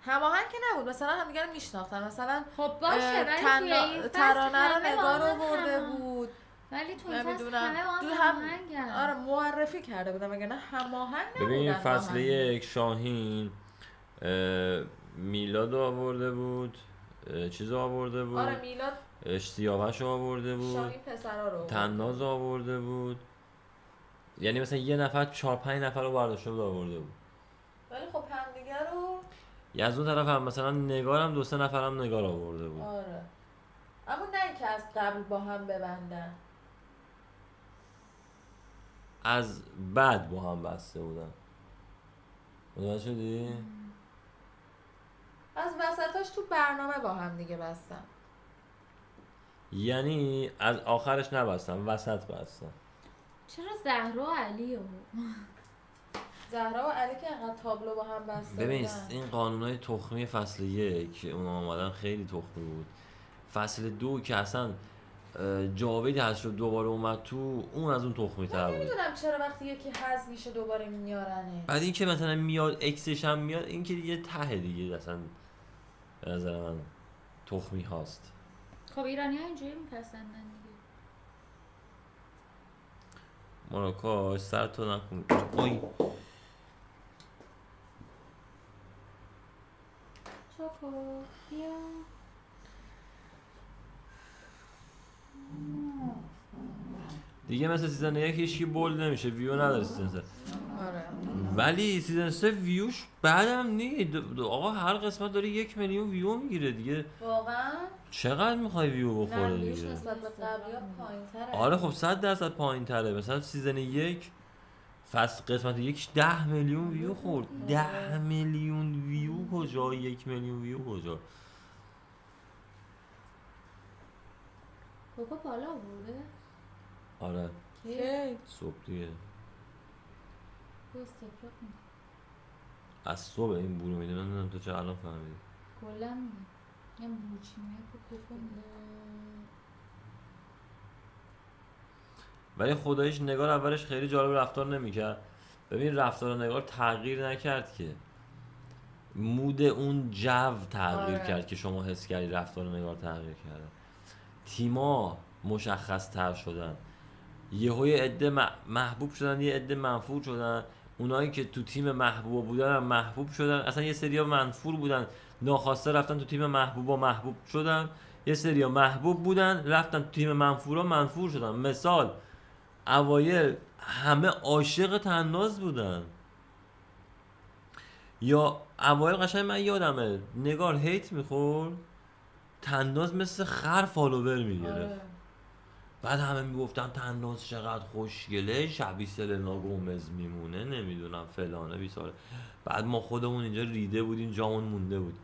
هماهنگ که نبود، مثلا همدیگه رو میشناختن. مثلا خب باشه ولی توی این فصل ترانه رو همه با نگار هم آورده هماهنگ. بود. ولی توی این فصل نمیدونم همه با هم دو هم هماهنگن. آره معرفی کرده بودم، وگرنه هماهنگ نبودن. ببین فصل با هم. 1 شاهین میلاد رو آورده بود، چیز رو آورده بود، آره میلاد سیاوش رو آورده بود، شاهین پسرا رو آورد. تناز رو آورده بود. یعنی مثلا یه نفر 4-5 نفر رو برداشته بود آورده بود. ولی خب همدیگه رو یا از اون طرف هم مثلا نگارم 2-3 نفرم نگار آورده بود. آره، اما نه اینکه از قبل با هم ببندن. از بعد با هم بسته بودن. متوجه شدی؟ از وسطاش تو برنامه با هم دیگه بستن. یعنی از آخرش نبستن، وسط بستن. چرا زهرا و علی زهرا و علی که انقدر تابلو با هم بسته ببین بودن. این قانونای تخمی فصل 1 اون آمدن خیلی تخمی بود. فصل 2 که اصلا جاوید هست شد دوباره اومد تو، اون از اون تخمی تر بود. نمیدونم چرا وقتی یکی حذف میشه دوباره میارنه. بعد این که مثلا میاد اکسش هم میاد، این که دیگه ته دیگه اصلا به نظر من تخمی هاست. خب ایرانی ها اینجوری میپسندن دیگه. مراکاش سر تو نکن. آی چوکو بیا. دیگه مثل سیزن 1 هیچکی بولد نمیشه، ویو نداره سیزن 3. آره. ولی سیزن 3 ویوش بعدم نی آقا هر قسمت داره 1 میلیون ویو میگیره دیگه. واقعا؟ چقدر میخوای ویو بخوره نه ویوش دیگه؟ نسبت به قبلی ها پایین تره. آره خب 100% پایین تره. مثلا سیزن 1 فصل قسمت 1 10 میلیون ویو خورد. 10 میلیون ویو کجا؟ 1 میلیون ویو کجا؟ کوکو بالا بوده. آره کی؟ صبح دیگه تو استفراغ میده. از صبح این برو میده. من نمیدونم تو چه الان فهمیدی. کلا میگه یه بوچی میاد تو کوکو میده. ولی خداییش نگار اولش خیلی جالب رفتار نمیکرد. ببین رفتار نگار تغییر نکرد که، مود اون جو تغییر آره. کرد که شما حس کردی رفتار نگار تغییر کرده. تیما مشخص تر شدن، یهو یه عده محبوب شدن، یه عده منفور شدن. اونایی که تو تیم محبوب بودن هم محبوب شدن. اصلا یه سریا منفور بودن ناخواسته رفتن تو تیم محبوبا محبوب شدن. یه سریا محبوب بودن رفتن تو تیم منفورا منفور شدن. مثال اوایل همه عاشق تناز بودن، یا اوایل قشنگ من یادمه نگار هیت میخورد، تناز مثل خر فالوور میگرفت. آره. بعد همه میگفتن تناز چقدر خوشگله، شبیه سلنا گومز میمونه، نمیدونم فلانه بیساره. بعد ما خودمون اینجا ریده بودیم، جامون مونده بود،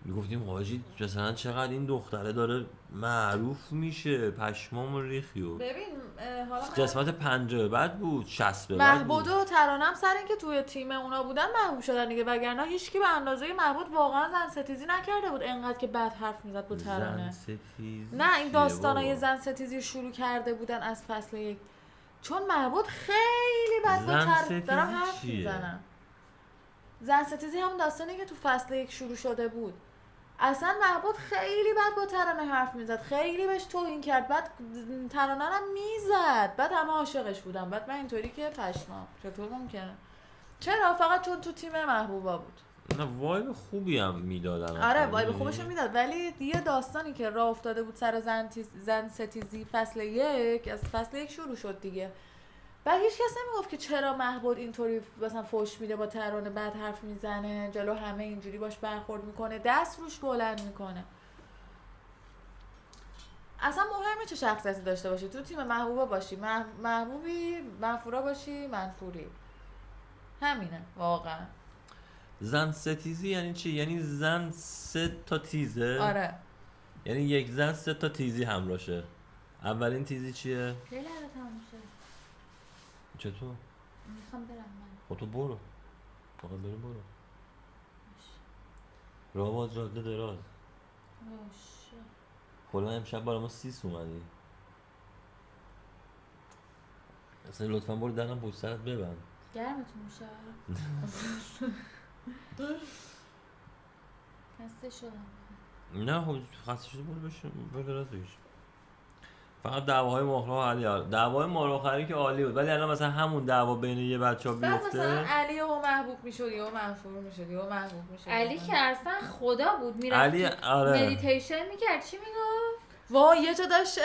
میگفتیم حاجی مثلا چقدر این دختره داره معروف میشه، پشمام ریخیو. ببین حالا قسمت 50 بعد بود، 60 به بعد بود. محبود و ترانم سر اینکه توی تیم اونا بودن محبوب شدن دیگه، وگرنه هیچکی به اندازه محبود واقعا زن ستیزی نکرده بود انقدر که بد حرف میزد با ترانه. زن ستیزی نه این چیه داستانای بابا؟ زن ستیزی شروع کرده بودن از فصل 1، چون محبود خیلی بد با زن ستیزی دارم حرف چیه؟ میزنم. زن ستیزی همون داستانی که تو فصل 1 شروع شده بود. اصلا محبود خیلی بد با ترانه حرف میزد، خیلی بهش توهین کرد، بعد ترانه هم میزد، بعد همه عاشقش بودن. بعد من اینطوری که پشمام چطور ممکنه؟ چرا؟ فقط چون تو تیم محبوبا بود. نه وایب خوبی هم میدادن. آره وایب خوبش میداد، ولی یه داستانی که راه افتاده بود سر زن ستیزی فصل 1، از فصل 1 شروع شد دیگه. بعد هیچ کس نمیگفت که چرا محبود اینطوری مثلا فوش میده با ترانه، بعد حرف میزنه جلو همه، اینجوری باش برخورد میکنه، دست روش بلند میکنه. اصلا مهمه چه شخصیتی داشته باشی، تو تیم محبوبا باشی محبوبی، منفورا باشی منفوری، همینه واقعا. زن ستیزی یعنی چی؟ یعنی زن 3 تا تیزه؟ آره یعنی یک زن 3 تا تیزی همراشه. اولین تیزی چیه؟ لیلا رو تموم شد. چطور؟ میخوام برم من. خب تو برو، فقط برو. راه باز جاده دراز. باشه. کلا امشب برای ما سیس اومدی. اصلا لطفا برو درم پشت سرت ببند. گرمتون میشه. خسته شدم. نه خب خسته شده برو بشین، برو دراز بکش. فقط دعواهای ماخرا عالی. دعوای ماراخری که عالی بود، ولی الان مثلا همون دعوا بین یه بچه‌ها بعد مثلا بیفته. علی و محبوب میشد یا منفور میشد یا محبوب میشد. علی که اصلا خدا بود، میرفت علی آره. مدیتیشن میکرد. چی میگفت؟ وای یه جا داشت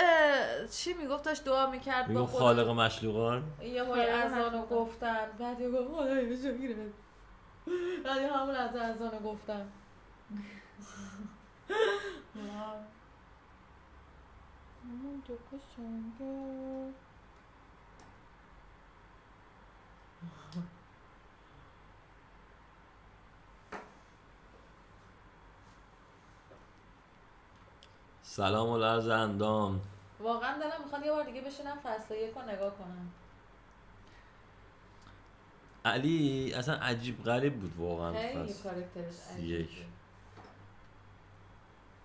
چی میگفت، داشت دعا میکرد با میگم خدا. خالق مشلوقان. یه های خالق اذانو مخلوقان. گفتن، بعد یه گفت خدای بجا گیره، بعد همون از اذانو گفتن. سلام و لرز اندام. واقعا دلم میخواد یه بار دیگه بشینم فصل 1 رو نگاه کنم. علی اصلا عجیب غریب بود واقعا. خیلی فصل کاراکترش یک. عجیبه.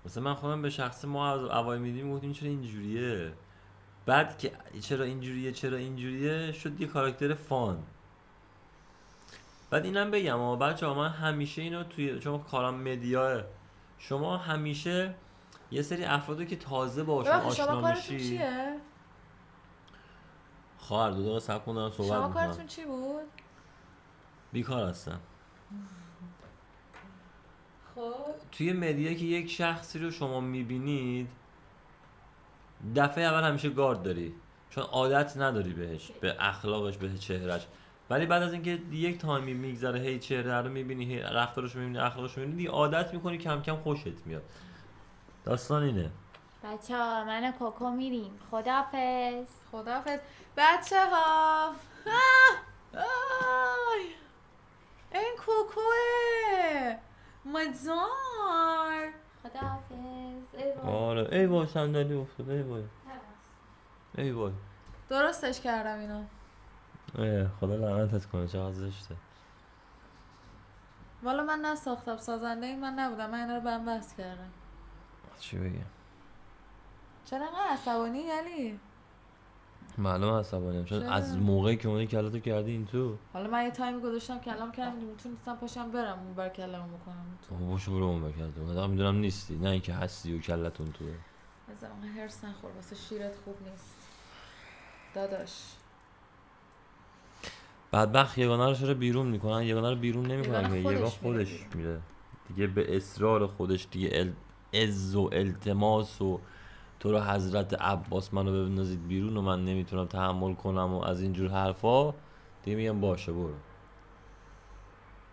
مثلا من خودم به شخص ما از اوایل میدیم گفتیم چرا اینجوریه، بعد که چرا اینجوریه شد یه کاراکتر فان. بعد اینم بگم بچه ها، من همیشه اینو توی چون کارم مدیاه، شما همیشه یه سری افرادو که تازه باشون ببخشید شما آشنا کارتون میشی. چیه؟ خواهر 2 دقیقه صبر کن دارم شما صحبت کارتون میکنم. چی بود؟ بیکار هستم. خب توی مدیا که یک شخصی رو شما میبینید دفعه اول همیشه گارد داری، چون عادت نداری بهش، به اخلاقش، به چهرهش. ولی بعد از اینکه یک تایمی میگذره هی چهره رو میبینی، هی رفتارش رو میبینی، اخلاقش رو میبینی، عادت میکنی، کم کم خوشت میاد. داستان اینه. بچه ها من و کوکو میریم. خداحافظ. خداحافظ بچه ها. این کوکوه مزار. خداحافظ. ای بابا. آره ای وای صندلی افتاد، ای وای ای وای. درستش کردم اینو. خدا لعنتت کنه، چقدر زشته. والا من نساختم، سازنده این من نبودم، من اینا رو بهم وصل کردم. چی بگم؟ چرا انقدر عصبانی علی؟ معلومه عصبانیم، چون چرا؟ از موقعی که اونی کلاتو کردی این تو. حالا من یه تایمی گذاشتم کلام کردم، میتونستم پاشم برم اون بر کلامو بکنم تو. باشو برو اون بکردم، من میدونم نیستی، نه اینکه هستی و کلتون توه. از اون هرس نخور، واسه شیرت خوب نیست داداش. بدبخت یگانه رو چرا بیرون میکنن؟ یگانه رو بیرون نمیکنن که یگانه یگانه خودش میره خودش میره دیگه، به اصرار خودش دیگه. عز و التماس و تو رو حضرت عباس منو بندازید بیرون و من نمیتونم تحمل کنم و از اینجور حرفا، دیگه میگم باشه برو.